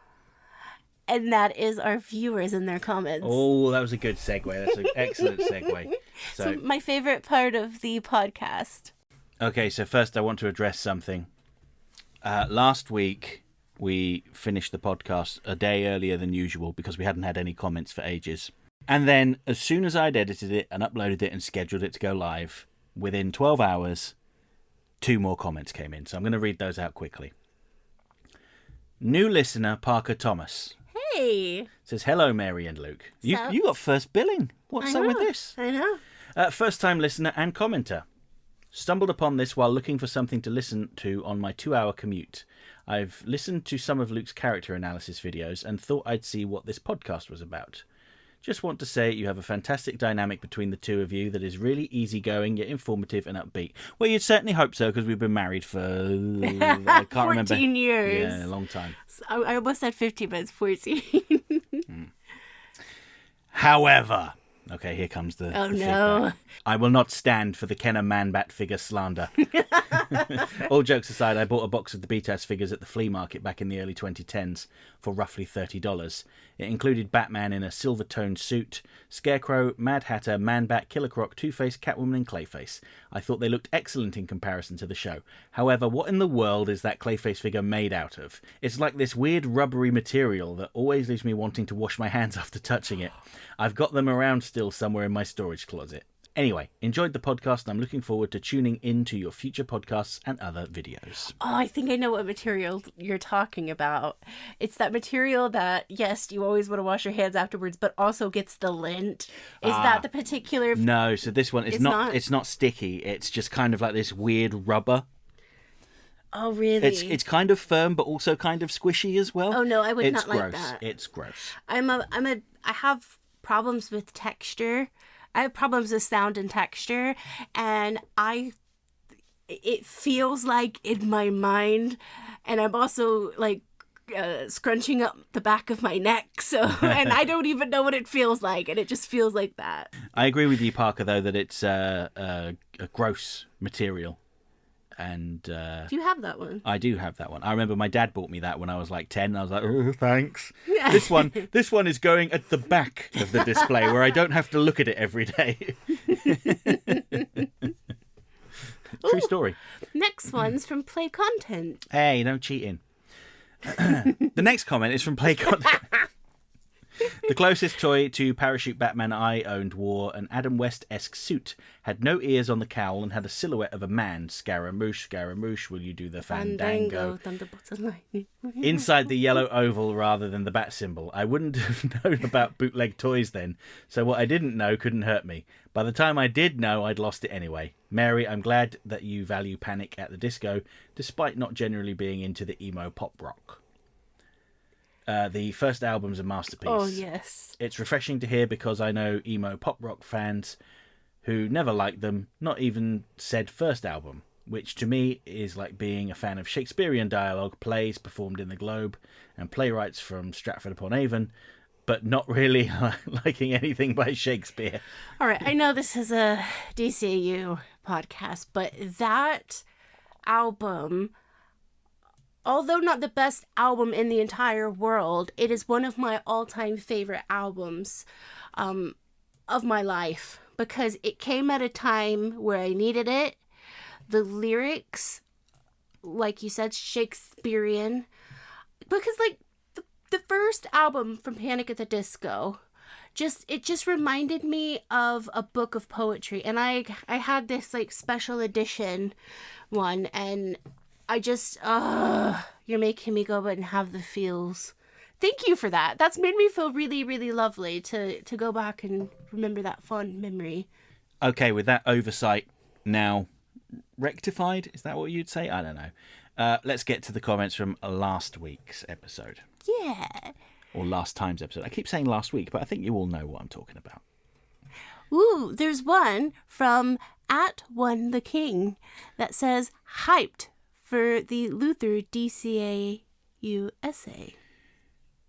And that is our viewers and their comments. Oh, that was a good segue. That's an excellent segue. So my favorite part of the podcast. Okay, so first I want to address something. Last week, we finished the podcast a day earlier than usual because we hadn't had any comments for ages. And then, as soon as I'd edited it and uploaded it and scheduled it to go live, within 12 hours, 2 more comments came in. So I'm going to read those out quickly. New listener, Parker Thomas. Hey! Says, hello, Mary and Luke. You got first billing. What's up with this? I know. First-time listener and commenter. Stumbled upon this while looking for something to listen to on my 2-hour commute. I've listened to some of Luke's character analysis videos and thought I'd see what this podcast was about. Just want to say you have a fantastic dynamic between the two of you that is really easygoing yet informative and upbeat. Well, you'd certainly hope so, because we've been married for, I can't remember. 14 years. Yeah, a long time. I almost said 15, but it's 14. However, okay, here comes the Oh, the no. feedback. I will not stand for the Kenner Man-Bat figure slander. All jokes aside, I bought a box of the BTAS figures at the flea market back in the early 2010s for roughly $30. It included Batman in a silver-toned suit, Scarecrow, Mad Hatter, Man-Bat, Killer Croc, Two-Face, Catwoman and Clayface. I thought they looked excellent in comparison to the show. However, what in the world is that Clayface figure made out of? It's like this weird rubbery material that always leaves me wanting to wash my hands after touching it. I've got them around still somewhere in my storage closet. Anyway, enjoyed the podcast and I'm looking forward to tuning into your future podcasts and other videos. Oh, I think I know what material you're talking about. It's that material that, yes, you always want to wash your hands afterwards, but also gets the lint. Is that the particular... No, so this one is it's not sticky. It's just kind of like this weird rubber. Oh, really? It's kind of firm, but also kind of squishy as well. Oh, no, I would it's not gross. like that. It's gross. I have problems with texture. I have problems with sound and texture, and it feels like in my mind, and I'm also like scrunching up the back of my neck, so and I don't even know what it feels like, and it just feels like that. I agree with you, Parker, though, that it's a gross material. And do you have that one? I do have that one. I remember my dad bought me that when I was like 10. I was like, oh, thanks. This one is going at the back of the display where I don't have to look at it every day. True story. Next one's from Play Content. Hey, no cheating. The next comment is from Play Content. The closest toy to Parachute Batman I owned wore an Adam West-esque suit, had no ears on the cowl, and had a silhouette of a man. Scaramouche, Scaramouche, will you do the fandango? Thunderbolts and lightning. Inside the yellow oval rather than the bat symbol. I wouldn't have known about bootleg toys then, so what I didn't know couldn't hurt me. By the time I did know, I'd lost it anyway. Mary, I'm glad that you value Panic at the Disco, despite not generally being into the emo pop rock. The first album's a masterpiece. Oh, yes. It's refreshing to hear because I know emo pop rock fans who never liked them, not even said first album, which to me is like being a fan of Shakespearean dialogue, plays performed in the Globe, and playwrights from Stratford-upon-Avon, but not really liking anything by Shakespeare. All right, I know this is a DCAU podcast, but that album... although not the best album in the entire world, it is one of my all-time favorite albums of my life because it came at a time where I needed it. The lyrics, like you said, Shakespearean. Because, like, the first album from Panic at the Disco, it just reminded me of a book of poetry. And I had this, like, special edition one, and... I just, you're making me go and have the feels. Thank you for that. That's made me feel really, really lovely to go back and remember that fond memory. Okay, with that oversight now rectified, is that what you'd say? I don't know. Let's get to the comments from last week's episode. Yeah. Or last time's episode. I keep saying last week, but I think you all know what I'm talking about. Ooh, there's one from @OneTheKing that says, hyped for the Luther DCAU essay.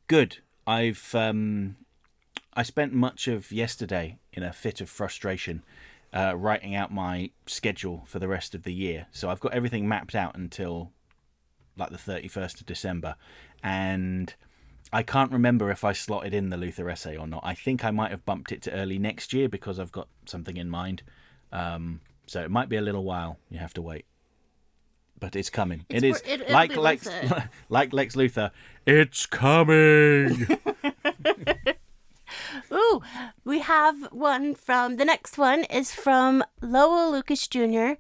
Good. I spent much of yesterday in a fit of frustration writing out my schedule for the rest of the year. So I've got everything mapped out until like the 31st of December. And I can't remember if I slotted in the Luther essay or not. I think I might have bumped it to early next year because I've got something in mind. So it might be a little while. You have to wait. But it's coming. It'll like Lex Luthor. It's coming. Ooh, we have one from... the next one is from Lowell Lucas Jr.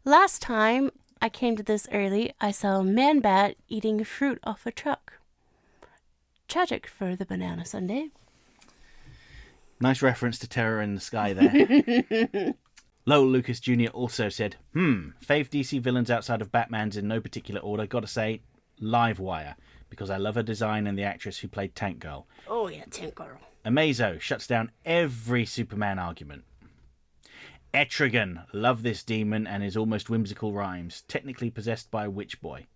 Last time I came to this early, I saw a man-bat eating fruit off a truck. Tragic for the banana sundae. Nice reference to Terror in the Sky there. Lowell Lucas Jr. also said, fave DC villains outside of Batman's in no particular order. Gotta say, Livewire, because I love her design and the actress who played Tank Girl. Oh yeah, Tank Girl. Amazo shuts down every Superman argument. Etrigan, love this demon and his almost whimsical rhymes. Technically possessed by a witch boy.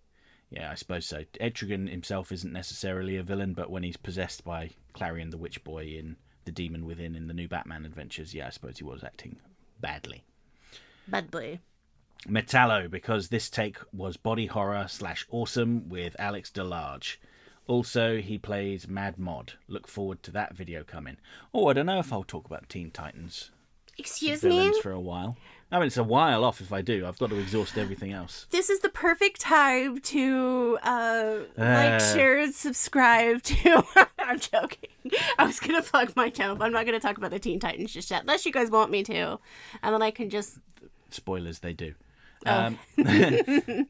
Yeah, I suppose so. Etrigan himself isn't necessarily a villain, but when he's possessed by Clarion the Witch Boy in the demon within in the new Batman adventures, yeah, I suppose he was acting badly. Bad boy. Metallo, because this take was body horror / awesome with Alex DeLarge. Also, he plays Mad Mod. Look forward to that video coming. Oh, I don't know if I'll talk about Teen Titans. Excuse villains me? for a while. I mean, it's a while off if I do. I've got to exhaust everything else. This is the perfect time to like, share, and subscribe to... I'm joking. I was going to plug my channel, but I'm not going to talk about the Teen Titans just yet, unless you guys want me to. And then I can just... Spoilers, they do. Oh.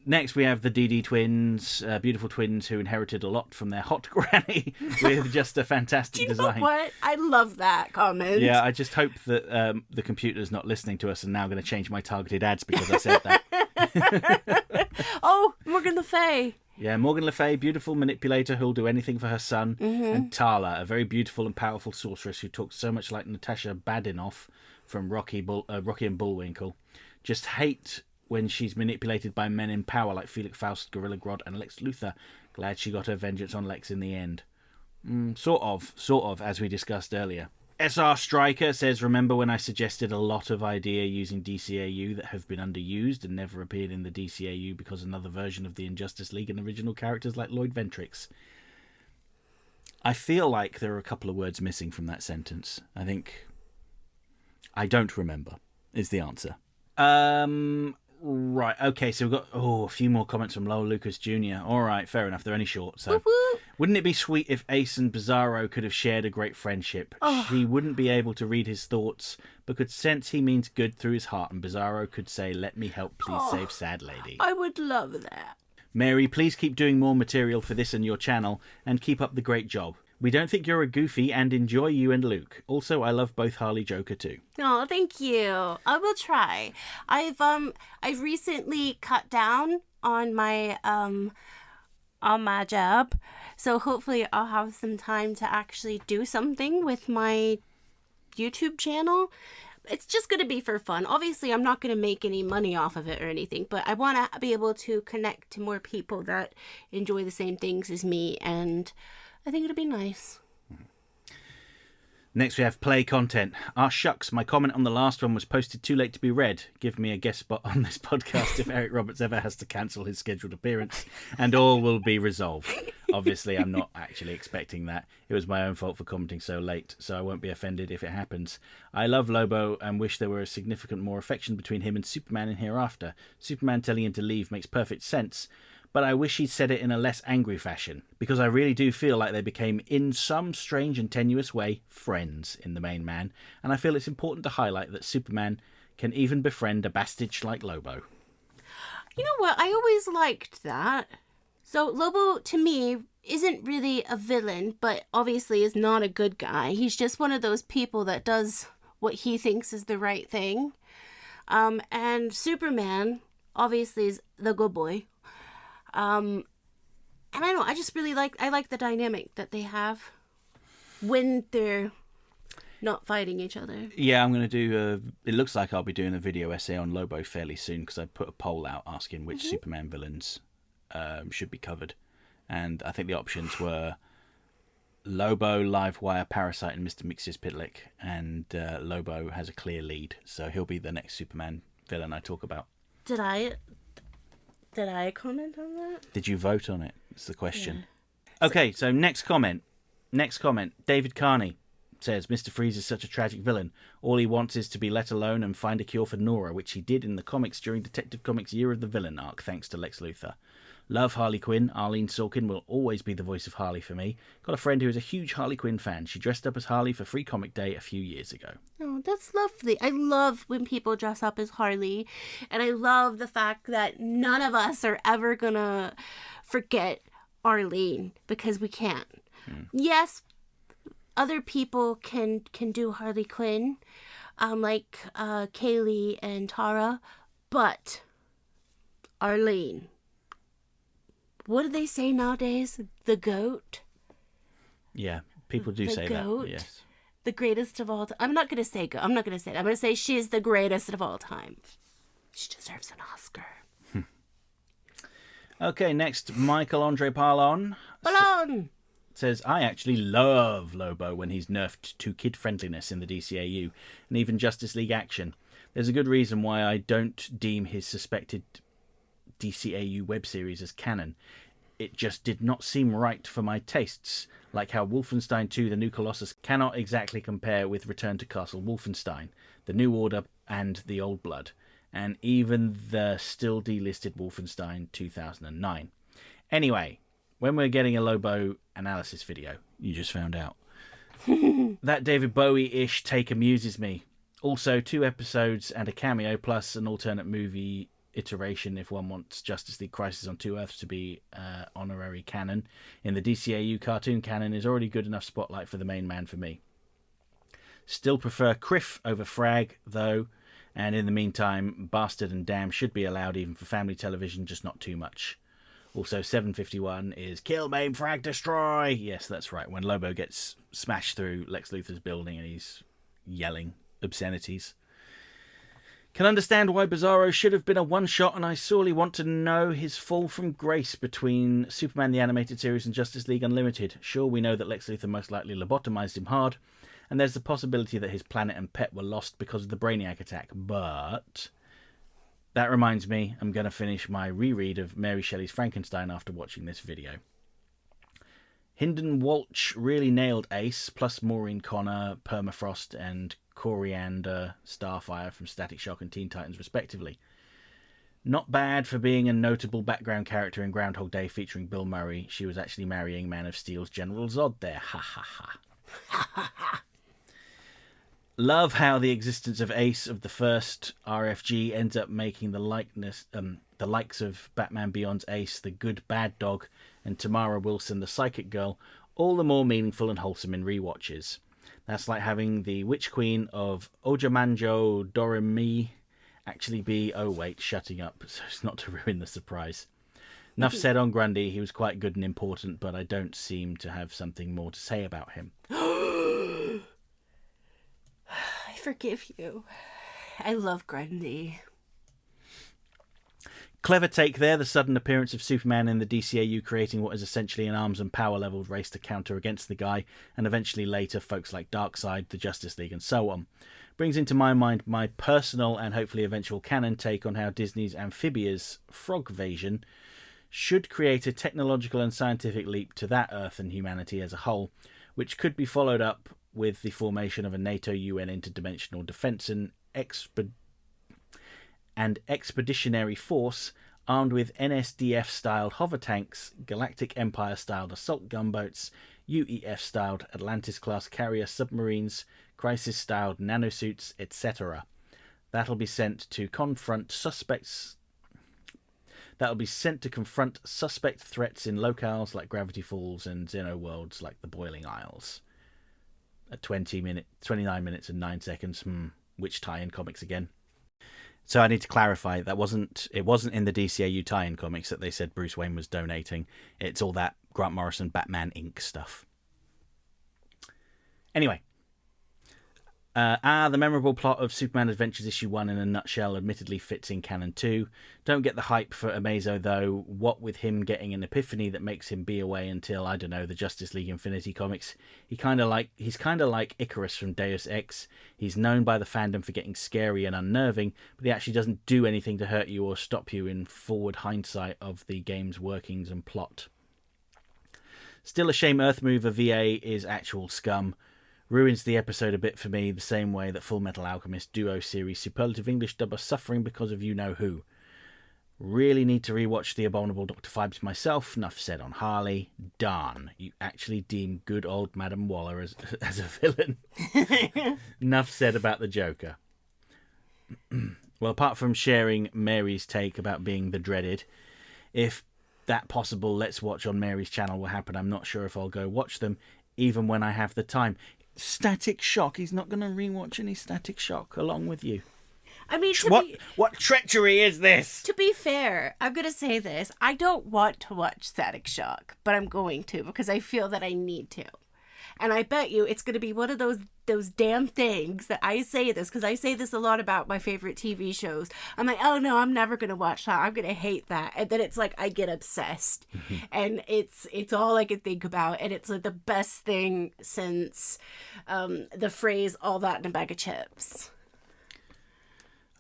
Next, we have the DD twins, beautiful twins who inherited a lot from their hot granny with just a fantastic design. You know what? I love that comment. Yeah, I just hope that the computer's not listening to us and now going to change my targeted ads because I said that. Oh, Morgan Le Fay. Yeah, Morgan Le Fay, beautiful manipulator who'll do anything for her son. And Tala, a very beautiful and powerful sorceress who talks so much like Natasha Badenoff from Rocky and Bullwinkle. Just hate when she's manipulated by men in power like Felix Faust, Gorilla Grodd, and Lex Luthor. Glad she got her vengeance on Lex in the end. Sort of, as we discussed earlier. SR Striker says, remember when I suggested a lot of idea using DCAU that have been underused and never appeared in the DCAU because another version of the Injustice League and original characters like Lloyd Ventrix? I feel like there are a couple of words missing from that sentence. I think... I don't remember, is the answer. Right, okay, so we've got a few more comments from Lowell Lucas Jr. All right, fair enough, they're only short. So, wouldn't it be sweet if Ace and Bizarro could have shared a great friendship? She wouldn't be able to read his thoughts, but could sense he means good through his heart, and Bizarro could say, let me help, please save Sad Lady. I would love that. Mary, please keep doing more material for this and your channel, and keep up the great job. We don't think you're a goofy and enjoy you and Luke. Also, I love both Harley Joker too. Oh, thank you. I will try. I've recently cut down on my job, so hopefully I'll have some time to actually do something with my YouTube channel. It's just going to be for fun. Obviously, I'm not going to make any money off of it or anything, but I want to be able to connect to more people that enjoy the same things as me, and I think it'll be nice. Next we have play content. Shucks, my comment on the last one was posted too late to be read. Give me a guest spot on this podcast if Eric Roberts ever has to cancel his scheduled appearance, and all will be resolved. Obviously, I'm not actually expecting that. It was my own fault for commenting so late, so I won't be offended if it happens. I love Lobo and wish there were a significant more affection between him and Superman in Hereafter. Superman telling him to leave makes perfect sense, but I wish he'd said it in a less angry fashion, because I really do feel like they became, in some strange and tenuous way, friends in The Main Man, and I feel it's important to highlight that Superman can even befriend a bastard like Lobo. You know what? I always liked that. So Lobo, to me, isn't really a villain, but obviously is not a good guy. He's just one of those people that does what he thinks is the right thing. And Superman, obviously, is the good boy. And I don't know, I just really like the dynamic that they have when they're not fighting each other. Yeah, I'm going to do, it looks like I'll be doing a video essay on Lobo fairly soon, because I put a poll out asking which Superman villains should be covered. And I think the options were Lobo, Livewire, Parasite, and Mr. Mxyzptlk. And Lobo has a clear lead, so he'll be the next Superman villain I talk about. Did I comment on that? Did you vote on it? That's the question. Yeah. Okay, so next comment. David Carney says, Mr. Freeze is such a tragic villain. All he wants is to be let alone and find a cure for Nora, which he did in the comics during Detective Comics' Year of the Villain arc, thanks to Lex Luthor. Love Harley Quinn. Arlene Sorkin will always be the voice of Harley for me. Got a friend who is a huge Harley Quinn fan. She dressed up as Harley for Free Comic Day a few years ago. Oh, that's lovely. I love when people dress up as Harley. And I love the fact that none of us are ever going to forget Arlene, because we can't. Yes, other people can do Harley Quinn, like Kaylee and Tara, but Arlene... What do they say nowadays? The GOAT? Yeah, people do say GOAT? that, yes. The greatest of all time. I'm not going to say GOAT. I'm not going to say it. I'm going to say she's the greatest of all time. She deserves an Oscar. Okay, next, Michael Andre Parlon. Parlon! says, I actually love Lobo when he's nerfed to kid-friendliness in the DCAU, and even Justice League action. There's a good reason why I don't deem his suspected DCAU web series as canon. It just did not seem right for my tastes, like how Wolfenstein 2 The New Colossus cannot exactly compare with Return to Castle Wolfenstein, The New Order and The Old Blood, and even the still delisted Wolfenstein 2009. Anyway, when we're getting a Lobo analysis video, you just found out. That David Bowie-ish take amuses me. Also, 2 episodes and a cameo, plus an alternate movie iteration if one wants Justice League Crisis on Two Earths to be honorary canon. In the DCAU cartoon canon is already good enough spotlight for the main man for me. Still prefer Criff over Frag, though, and in the meantime, Bastard and Damn should be allowed even for family television, just not too much. Also, 751 is Kill, Maim, Frag, Destroy! Yes, that's right, when Lobo gets smashed through Lex Luthor's building and he's yelling obscenities. Can understand why Bizarro should have been a one-shot, and I sorely want to know his fall from grace between Superman the Animated Series and Justice League Unlimited. Sure, we know that Lex Luthor most likely lobotomized him hard, and there's the possibility that his planet and pet were lost because of the Brainiac attack, but that reminds me, I'm going to finish my reread of Mary Shelley's Frankenstein after watching this video. Hynden Walsh really nailed Ace, plus Maureen Connor, Permafrost, and Coriander Starfire from Static Shock and Teen Titans, respectively. Not bad for being a notable background character in Groundhog Day featuring Bill Murray. She was actually marrying Man of Steel's General Zod there. Ha ha ha. Ha ha ha. Love how the existence of Ace of the first RFG ends up making the likes of Batman Beyond's Ace, the good bad dog, and Tamara Wilson, the psychic girl, all the more meaningful and wholesome in rewatches. That's like having the Witch Queen of Ojamanjo Doremi actually be, oh wait, shutting up so as not to ruin the surprise. Enough said on Grundy. He was quite good and important, but I don't seem to have something more to say about him. I forgive you. I love Grundy. Clever take there, the sudden appearance of Superman in the DCAU creating what is essentially an arms and power leveled race to counter against the guy, and eventually later folks like Darkseid, the Justice League and so on. Brings into my mind my personal and hopefully eventual canon take on how Disney's Amphibia's Frogvasion should create a technological and scientific leap to that Earth and humanity as a whole, which could be followed up with the formation of a NATO-UN interdimensional defence and expeditionary force armed with NSDF-styled hover tanks, Galactic Empire-styled assault gunboats, UEF-styled Atlantis-class carrier submarines, Crisis-styled nanosuits, etc. That'll be sent to confront suspect threats in locales like Gravity Falls and Xeno worlds like the Boiling Isles. At 29 minutes and 9 seconds. Which tie-in comics again? So I need to clarify, it wasn't in the DCAU tie-in comics that they said Bruce Wayne was donating. It's all that Grant Morrison Batman Inc. stuff. Anyway. The memorable plot of Superman Adventures issue 1 in a nutshell admittedly fits in canon too. Don't get the hype for Amazo though. What with him getting an epiphany that makes him be away until, I don't know, the Justice League Infinity comics. He's kind of like Icarus from Deus Ex. He's known by the fandom for getting scary and unnerving, but he actually doesn't do anything to hurt you or stop you in forward hindsight of the game's workings and plot. Still a shame Earthmover VA is actual scum. Ruins the episode a bit for me, the same way that Full Metal Alchemist Duo Series Superlative English dub are suffering because of you-know-who. Really need to rewatch The Abominable Dr. Phibes myself. Enough said on Harley. Darn, you actually deem good old Madam Waller as a villain. Enough said about the Joker. Well, apart from sharing Mary's take about being the dreaded, if that possible Let's Watch on Mary's channel will happen, I'm not sure if I'll go watch them, even when I have the time. Static Shock. He's not going to rewatch any Static Shock along with you. I mean, what treachery is this? To be fair, I'm going to say this. I don't want to watch Static Shock, but I'm going to because I feel that I need to. And I bet you it's going to be one of those damn things that I say this, because I say this a lot about my favorite TV shows. I'm like, oh no, I'm never going to watch that. I'm going to hate that. And then it's like I get obsessed. And it's all I can think about. And it's like the best thing since the phrase all that in a bag of chips.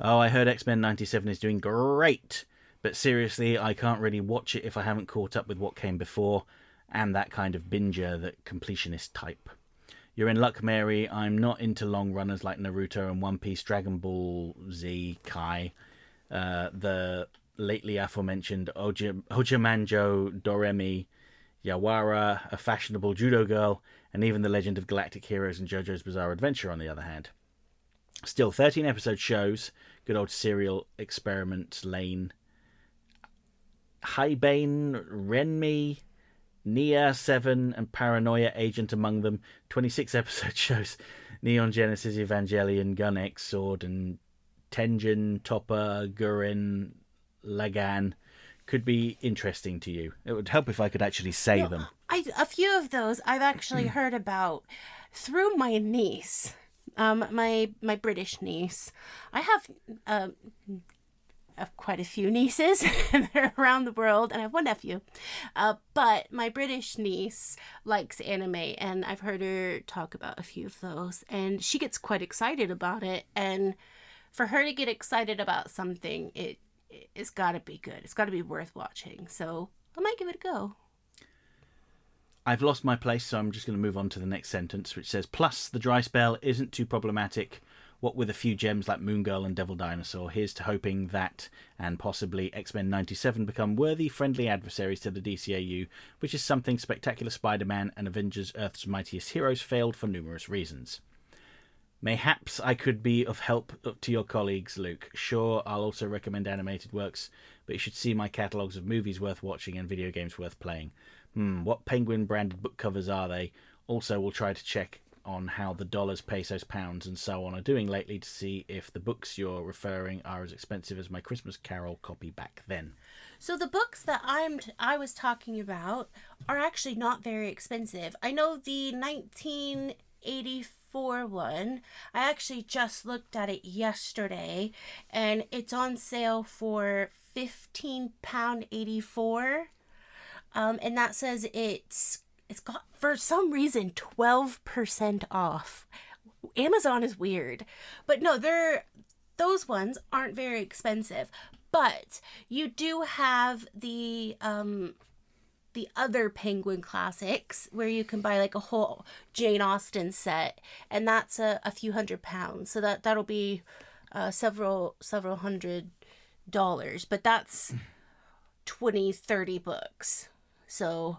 Oh, I heard X-Men 97 is doing great. But seriously, I can't really watch it if I haven't caught up with what came before. And that kind of binger, that completionist type. You're in luck, Mary. I'm not into long runners like Naruto and One Piece, Dragon Ball Z, Kai, the lately aforementioned Ojamanjo, Doremi, Yawara, a fashionable judo girl, and even the Legend of Galactic Heroes and JoJo's Bizarre Adventure, on the other hand. Still, 13 episode shows, good old serial experiment lane. Haibane, Renmi, Nia 7 and Paranoia Agent among them. 26 episode shows. Neon Genesis Evangelion, Gun X Sword, and Tenjin, Topper, Gurren, Lagan could be interesting to you. It would help if I could actually say them. A few of those I've actually heard about through my niece, my British niece. I have quite a few nieces, and they're around the world, and I have one nephew. But my British niece likes anime, and I've heard her talk about a few of those, and she gets quite excited about it. And for her to get excited about something, it's got to be good. It's got to be worth watching. So I might give it a go. I've lost my place, so I'm just going to move on to the next sentence, which says, plus the dry spell isn't too problematic. What with a few gems like Moon Girl and Devil Dinosaur, here's to hoping that, and possibly X-Men 97 become worthy, friendly adversaries to the DCAU, which is something Spectacular Spider-Man and Avengers Earth's Mightiest Heroes failed for numerous reasons. Mayhaps I could be of help to your colleagues, Luke. Sure, I'll also recommend animated works, but you should see my catalogues of movies worth watching and video games worth playing. What Penguin-branded book covers are they? Also, we'll try to check on how the dollars, pesos, pounds, and so on are doing lately to see if the books you're referring are as expensive as my Christmas Carol copy back then. So the books that I was talking about are actually not very expensive. I know the 1984 one, I actually just looked at it yesterday, and it's on sale for £15.84. And that says it's got, for some reason, 12% off. Amazon is weird. But no, those ones aren't very expensive. But you do have the other Penguin classics where you can buy like a whole Jane Austen set, and that's a few £100. So that'll be several $100. But that's 20-30 books. So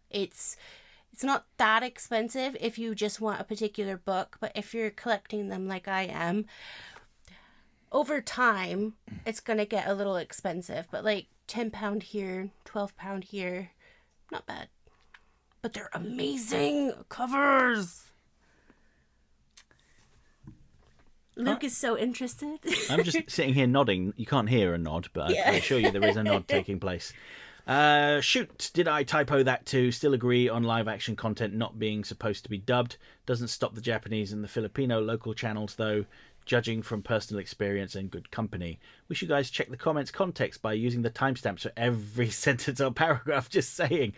it's not that expensive if you just want a particular book, but if you're collecting them like I am, over time it's gonna get a little expensive. But like £10 here, £12 here, not bad. But they're amazing covers. Luke is so interested. I'm just sitting here nodding. You can't hear a nod, but I can assure you there is a nod taking place. Shoot, did I typo that too? Still agree on live action content not being supposed to be dubbed. Doesn't stop the Japanese and the Filipino local channels though, judging from personal experience and good company. Wish you guys check the comments context by using the timestamps for every sentence or paragraph, just saying.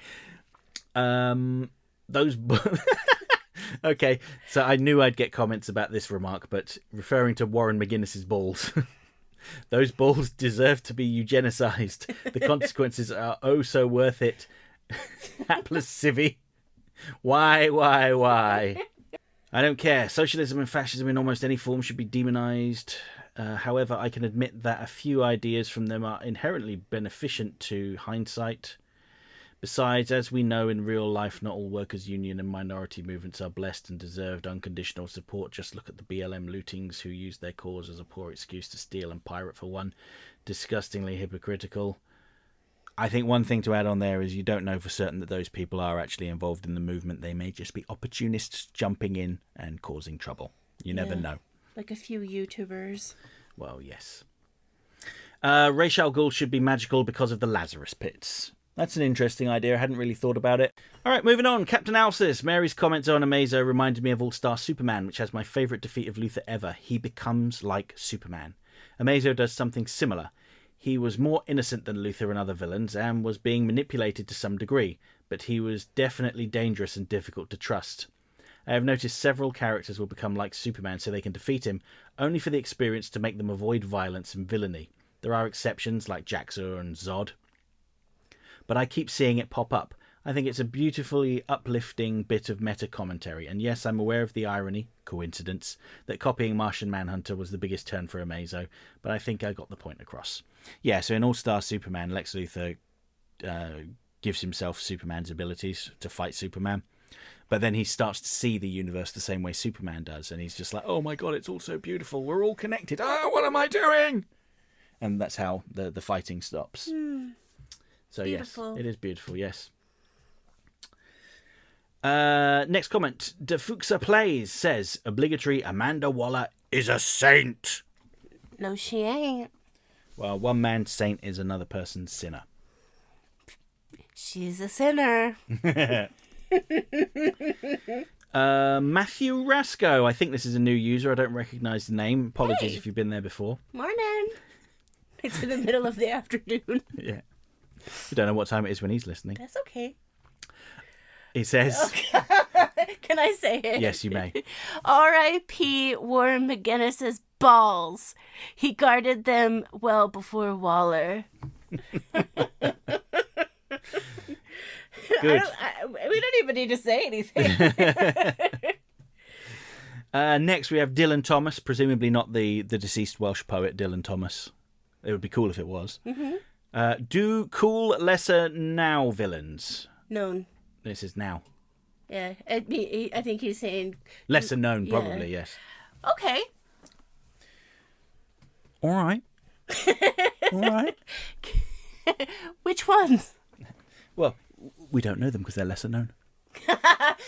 Okay, so I knew I'd get comments about this remark, but referring to Warren McGuinness's balls. Those balls deserve to be eugenicized. The consequences are oh so worth it. Hapless civvy. Why? I don't care. Socialism and fascism in almost any form should be demonized. However, I can admit that a few ideas from them are inherently beneficent to hindsight. Besides, as we know in real life, not all workers' union and minority movements are blessed and deserved unconditional support. Just look at the BLM lootings who used their cause as a poor excuse to steal and pirate for one. Disgustingly hypocritical. I think one thing to add on there is you don't know for certain that those people are actually involved in the movement. They may just be opportunists jumping in and causing trouble. You never know. Like a few YouTubers. Well, yes. Ra's al Ghul should be magical because of the Lazarus pits. That's an interesting idea. I hadn't really thought about it. All right, moving on. Captain Alsis. Mary's comments on Amazo reminded me of All-Star Superman, which has my favourite defeat of Luthor ever. He becomes like Superman. Amazo does something similar. He was more innocent than Luthor and other villains and was being manipulated to some degree, but he was definitely dangerous and difficult to trust. I have noticed several characters will become like Superman so they can defeat him, only for the experience to make them avoid violence and villainy. There are exceptions like Jaxor and Zod, but I keep seeing it pop up. I think it's a beautifully uplifting bit of meta-commentary, and yes, I'm aware of the irony, coincidence, that copying Martian Manhunter was the biggest turn for Amazo, but I think I got the point across. Yeah, so in All-Star Superman, Lex Luthor gives himself Superman's abilities to fight Superman, but then he starts to see the universe the same way Superman does, and he's just like, oh my god, it's all so beautiful, we're all connected, what am I doing? And that's how the fighting stops. So Beautiful. Yes, it is beautiful, yes. Next comment. Defuxa Plays says, obligatory Amanda Waller is a saint. No, she ain't. Well, one man's saint is another person's sinner. She's a sinner. Matthew Rasco. I think this is a new user. I don't recognise the name. Apologies if you've been there before. Morning. It's in the middle of the afternoon. Yeah. We don't know what time it is when he's listening. That's okay. He says... Can I say it? Yes, you may. R.I.P. Warren McGinnis's balls. He guarded them well before Waller. Good. We don't even need to say anything. Next, we have Dylan Thomas, presumably not the deceased Welsh poet Dylan Thomas. It would be cool if it was. Mm-hmm. Do cool lesser now villains? Known. This is now. Yeah, I think he's saying... Lesser known, probably, yes. Okay. All right. All right. Which ones? Well, we don't know them because they're lesser known.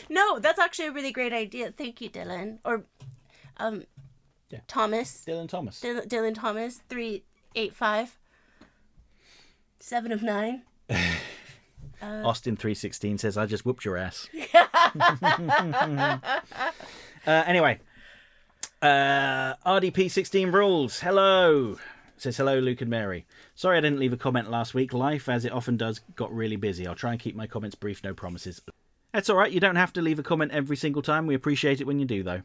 No, that's actually a really great idea. Thank you, Dylan. Or, Thomas. Dylan Thomas. Dylan Thomas, 385. 7 of 9. Austin 316 says, I just whooped your ass. Anyway. RDP 16 rules. Hello. Says, hello, Luke and Mary. Sorry I didn't leave a comment last week. Life, as it often does, got really busy. I'll try and keep my comments brief, no promises. That's all right. You don't have to leave a comment every single time. We appreciate it when you do, though.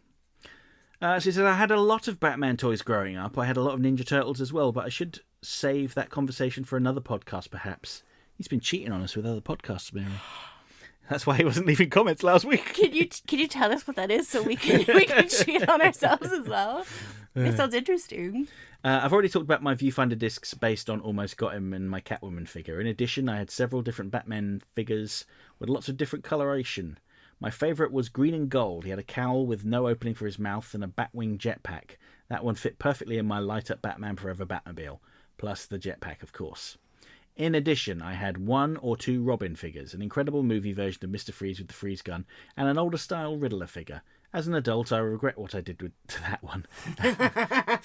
She says, I had a lot of Batman toys growing up. I had a lot of Ninja Turtles as well, but I should save that conversation for another podcast, perhaps. He's been cheating on us with other podcasts, Mary. That's why he wasn't leaving comments last week. Can you tell us what that is so we can cheat on ourselves as well? It sounds interesting. I've already talked about my viewfinder discs based on Almost Got Him and my Catwoman figure. In addition, I had several different Batman figures with lots of different coloration. My favourite was green and gold. He had a cowl with no opening for his mouth and a Batwing jetpack. That one fit perfectly in my light-up Batman Forever Batmobile. Plus the jetpack, of course. In addition, I had 1 or 2 Robin figures, an incredible movie version of Mr. Freeze with the freeze gun, and an older-style Riddler figure. As an adult, I regret what I did to that one.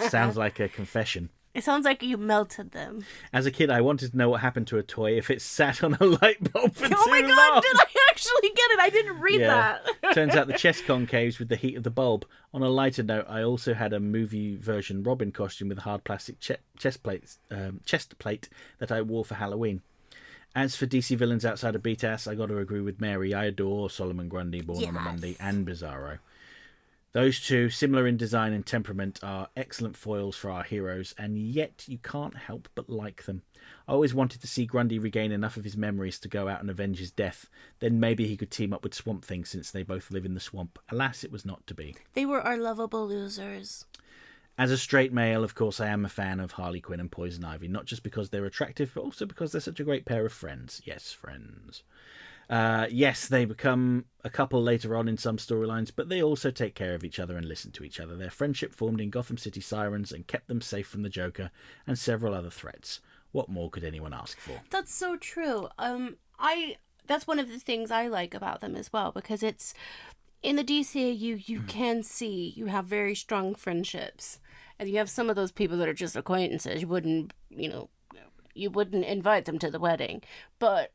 Sounds like a confession. It sounds like you melted them. As a kid, I wanted to know what happened to a toy if it sat on a light bulb for too long. Oh my god, did I actually get it? I didn't read that. Turns out the chest concaves with the heat of the bulb. On a lighter note, I also had a movie version Robin costume with a hard plastic chest plate that I wore for Halloween. As for DC villains outside of BTAS, I got to agree with Mary. I adore Solomon Grundy, Born on a Monday, and Bizarro. Those two, similar in design and temperament, are excellent foils for our heroes, and yet you can't help but like them. I always wanted to see Grundy regain enough of his memories to go out and avenge his death. Then maybe he could team up with Swamp Thing, since they both live in the swamp. Alas, it was not to be. They were our lovable losers. As a straight male, of course, I am a fan of Harley Quinn and Poison Ivy, not just because they're attractive, but also because they're such a great pair of friends. Yes, friends. Yes, they become a couple later on in some storylines, but they also take care of each other and listen to each other. Their friendship formed in Gotham City Sirens and kept them safe from the Joker and several other threats. What more could anyone ask for? That's so true. That's one of the things I like about them as well, because it's in the DCAU, you can see you have very strong friendships, and you have some of those people that are just acquaintances. You wouldn't invite them to the wedding, but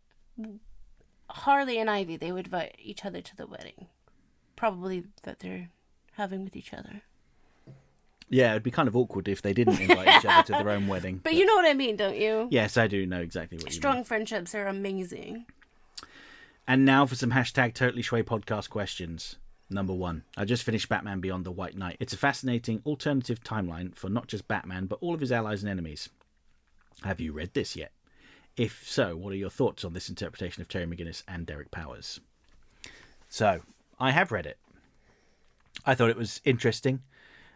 Harley and Ivy, they would invite each other to the wedding. Probably that they're having with each other. Yeah, it'd be kind of awkward if they didn't invite each other to their own wedding. But you know what I mean, don't you? Yes, I do know exactly what you mean. Strong friendships are amazing. And now for some hashtag Totally Schway podcast questions. Number 1. I just finished Batman Beyond the White Knight. It's a fascinating alternative timeline for not just Batman, but all of his allies and enemies. Have you read this yet? If so, what are your thoughts on this interpretation of Terry McGinnis and Derek Powers? So, I have read it. I thought it was interesting.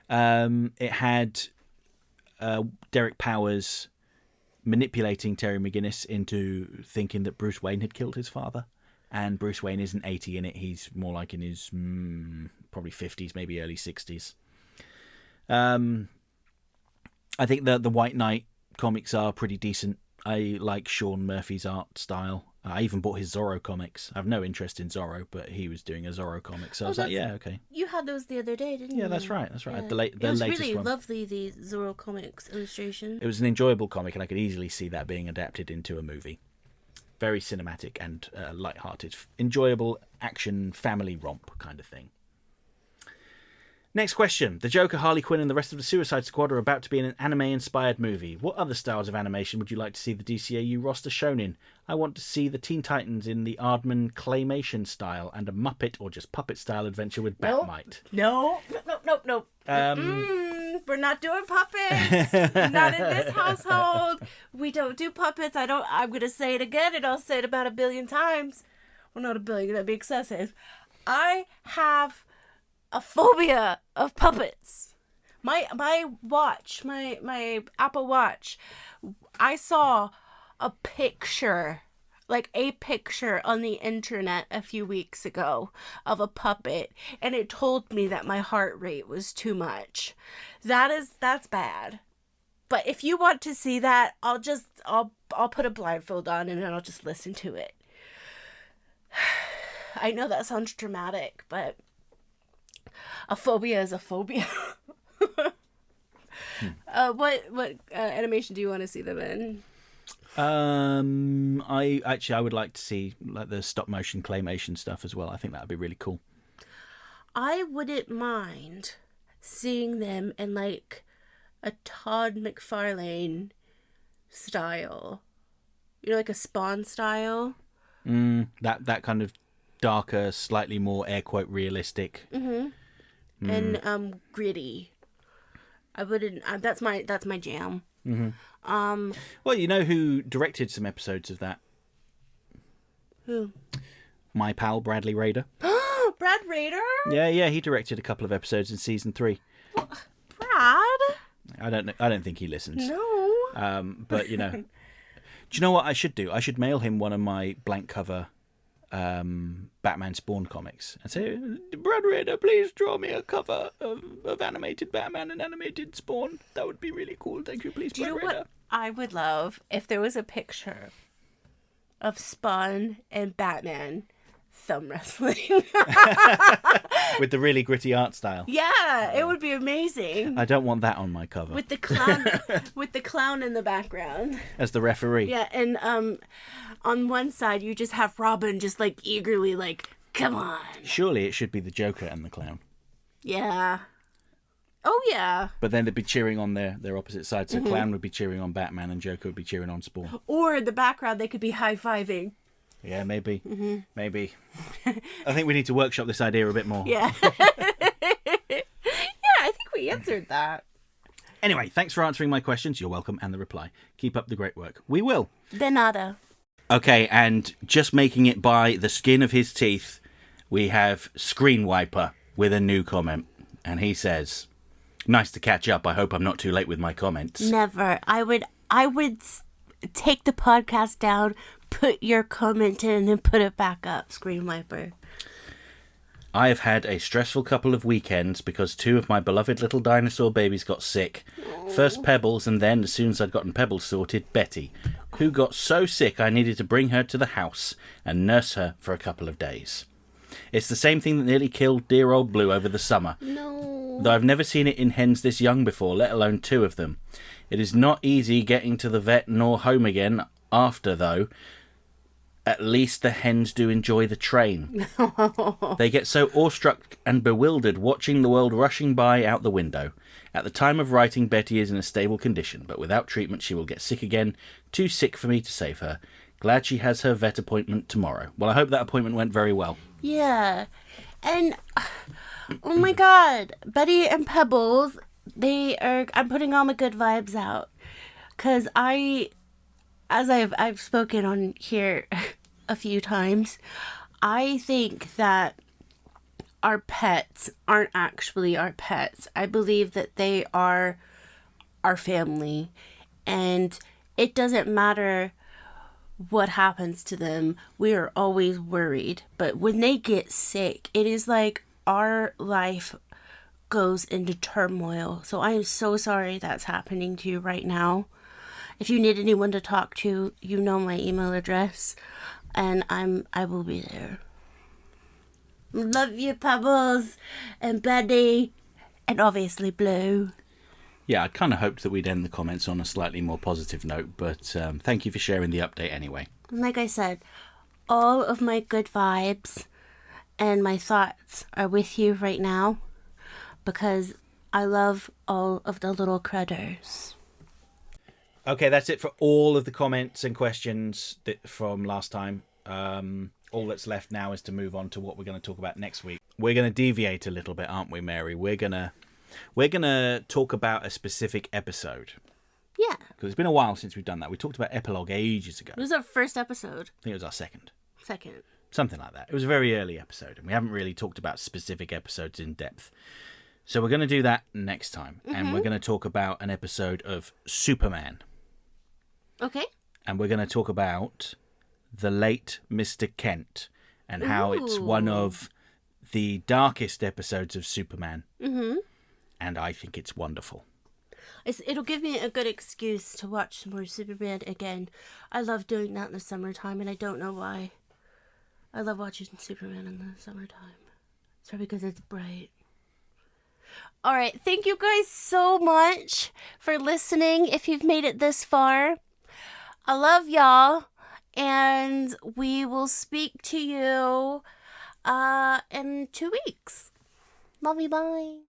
It had Derek Powers manipulating Terry McGinnis into thinking that Bruce Wayne had killed his father. And Bruce Wayne isn't 80 in it. He's more like in his probably 50s, maybe early 60s. I think the White Knight comics are pretty decent. I like Sean Murphy's art style. I even bought his Zorro comics. I have no interest in Zorro, but he was doing a Zorro comic, so I was like, yeah, okay. You had those the other day, didn't you? Yeah, that's right. Yeah. The it was latest really one. lovely, the Zorro comics illustration. It was an enjoyable comic, and I could easily see that being adapted into a movie. Very cinematic and light-hearted. Enjoyable action family romp kind of thing. Next question. The Joker, Harley Quinn, and the rest of the Suicide Squad are about to be in an anime-inspired movie. What other styles of animation would you like to see the DCAU roster shown in? I want to see the Teen Titans in the Aardman claymation style and a Muppet or just puppet style adventure with Batmite. Nope. We're not doing puppets. Not in this household. We don't do puppets. I'm going to say it again, and I'll say it about 1 billion times. Well, not 1 billion. That'd be excessive. I have a phobia of puppets. My watch, my Apple Watch, I saw a picture on the internet a few weeks ago of a puppet, and it told me that my heart rate was too much. That's bad. But if you want to see that, I'll put a blindfold on and then I'll just listen to it. I know that sounds dramatic, but a phobia is a phobia. What animation do you want to see them in? I would like to see like the stop motion claymation stuff as well. I think that would be really cool. I wouldn't mind seeing them in like a Todd McFarlane style. You know, like a Spawn style. That kind of darker, slightly more air quote realistic. And gritty. I wouldn't. That's my jam. Well, you know who directed some episodes of that? Who? My pal Bradley Rader. Brad Rader? Yeah, he directed a couple of episodes in season 3. Brad? I don't think he listens. No. But you know, do you know what I should do? I should mail him one of my blank cover Batman Spawn comics and say, Brad Rader, please draw me a cover of animated Batman and animated Spawn. That would be really cool. Thank you, please, Do you Brad know Rader. what I would love? If there was a picture of Spawn and Batman thumb wrestling. With the really gritty art style. Yeah, it would be amazing. I don't want that on my cover. With the clown in the background. As the referee. Yeah, and on one side you just have Robin just like eagerly like, come on. Surely it should be the Joker and the clown. Yeah. Oh yeah. But then they'd be cheering on their opposite sides. So Clown would be cheering on Batman and Joker would be cheering on Spawn. Or in the background they could be high-fiving. Yeah, maybe. Maybe. I think we need to workshop this idea a bit more. Yeah. Yeah, I think we answered that. Anyway, thanks for answering my questions. You're welcome, and the reply. Keep up the great work. We will. De nada. Okay, and just making it by the skin of his teeth, we have Screen Wiper with a new comment. And he says, nice to catch up. I hope I'm not too late with my comments. Never. I would take the podcast down, put your comment in, and then put it back up, Screen Wiper. I have had a stressful couple of weekends because 2 of my beloved little dinosaur babies got sick. First Pebbles, and then, as soon as I'd gotten Pebbles sorted, Betty, who got so sick I needed to bring her to the house and nurse her for a couple of days. It's the same thing that nearly killed dear old Blue over the summer. No. Though I've never seen it in hens this young before, let alone 2 of them. It is not easy getting to the vet nor home again after, though. At least the hens do enjoy the train. They get so awestruck and bewildered watching the world rushing by out the window. At the time of writing, Betty is in a stable condition, but without treatment she will get sick again. Too sick for me to save her. Glad she has her vet appointment tomorrow. Well, I hope that appointment went very well. Yeah. And, oh my God, Betty and Pebbles, I'm putting all my good vibes out. Because as I've spoken on here a few times, I think that our pets aren't actually our pets. I believe that they are our family, and it doesn't matter what happens to them. We are always worried, but when they get sick, it is like our life goes into turmoil. So I am so sorry that's happening to you right now. If you need anyone to talk to, you know my email address, and I will be there. Love you, Pebbles, and Betty, and obviously Blue. Yeah, I kind of hoped that we'd end the comments on a slightly more positive note, but thank you for sharing the update anyway. Like I said, all of my good vibes and my thoughts are with you right now, because I love all of the little critters. Okay, that's it for all of the comments and questions from last time. All that's left now is to move on to what we're going to talk about next week. We're going to deviate a little bit, aren't we, Mary? We're gonna talk about a specific episode. Yeah. Because it's been a while since we've done that. We talked about Epilogue ages ago. It was our first episode. I think it was our second. Second. Something like that. It was a very early episode, and we haven't really talked about specific episodes in depth. So we're going to do that next time. And we're going to talk about an episode of Superman. Okay. And we're going to talk about the late Mr. Kent and how it's one of the darkest episodes of Superman. Mm-hmm. And I think it's wonderful. It'll give me a good excuse to watch some more Superman again. I love doing that in the summertime, and I don't know why. I love watching Superman in the summertime. It's probably because it's bright. All right. Thank you guys so much for listening if you've made it this far. I love y'all, and we will speak to you in 2 weeks. Love you, bye.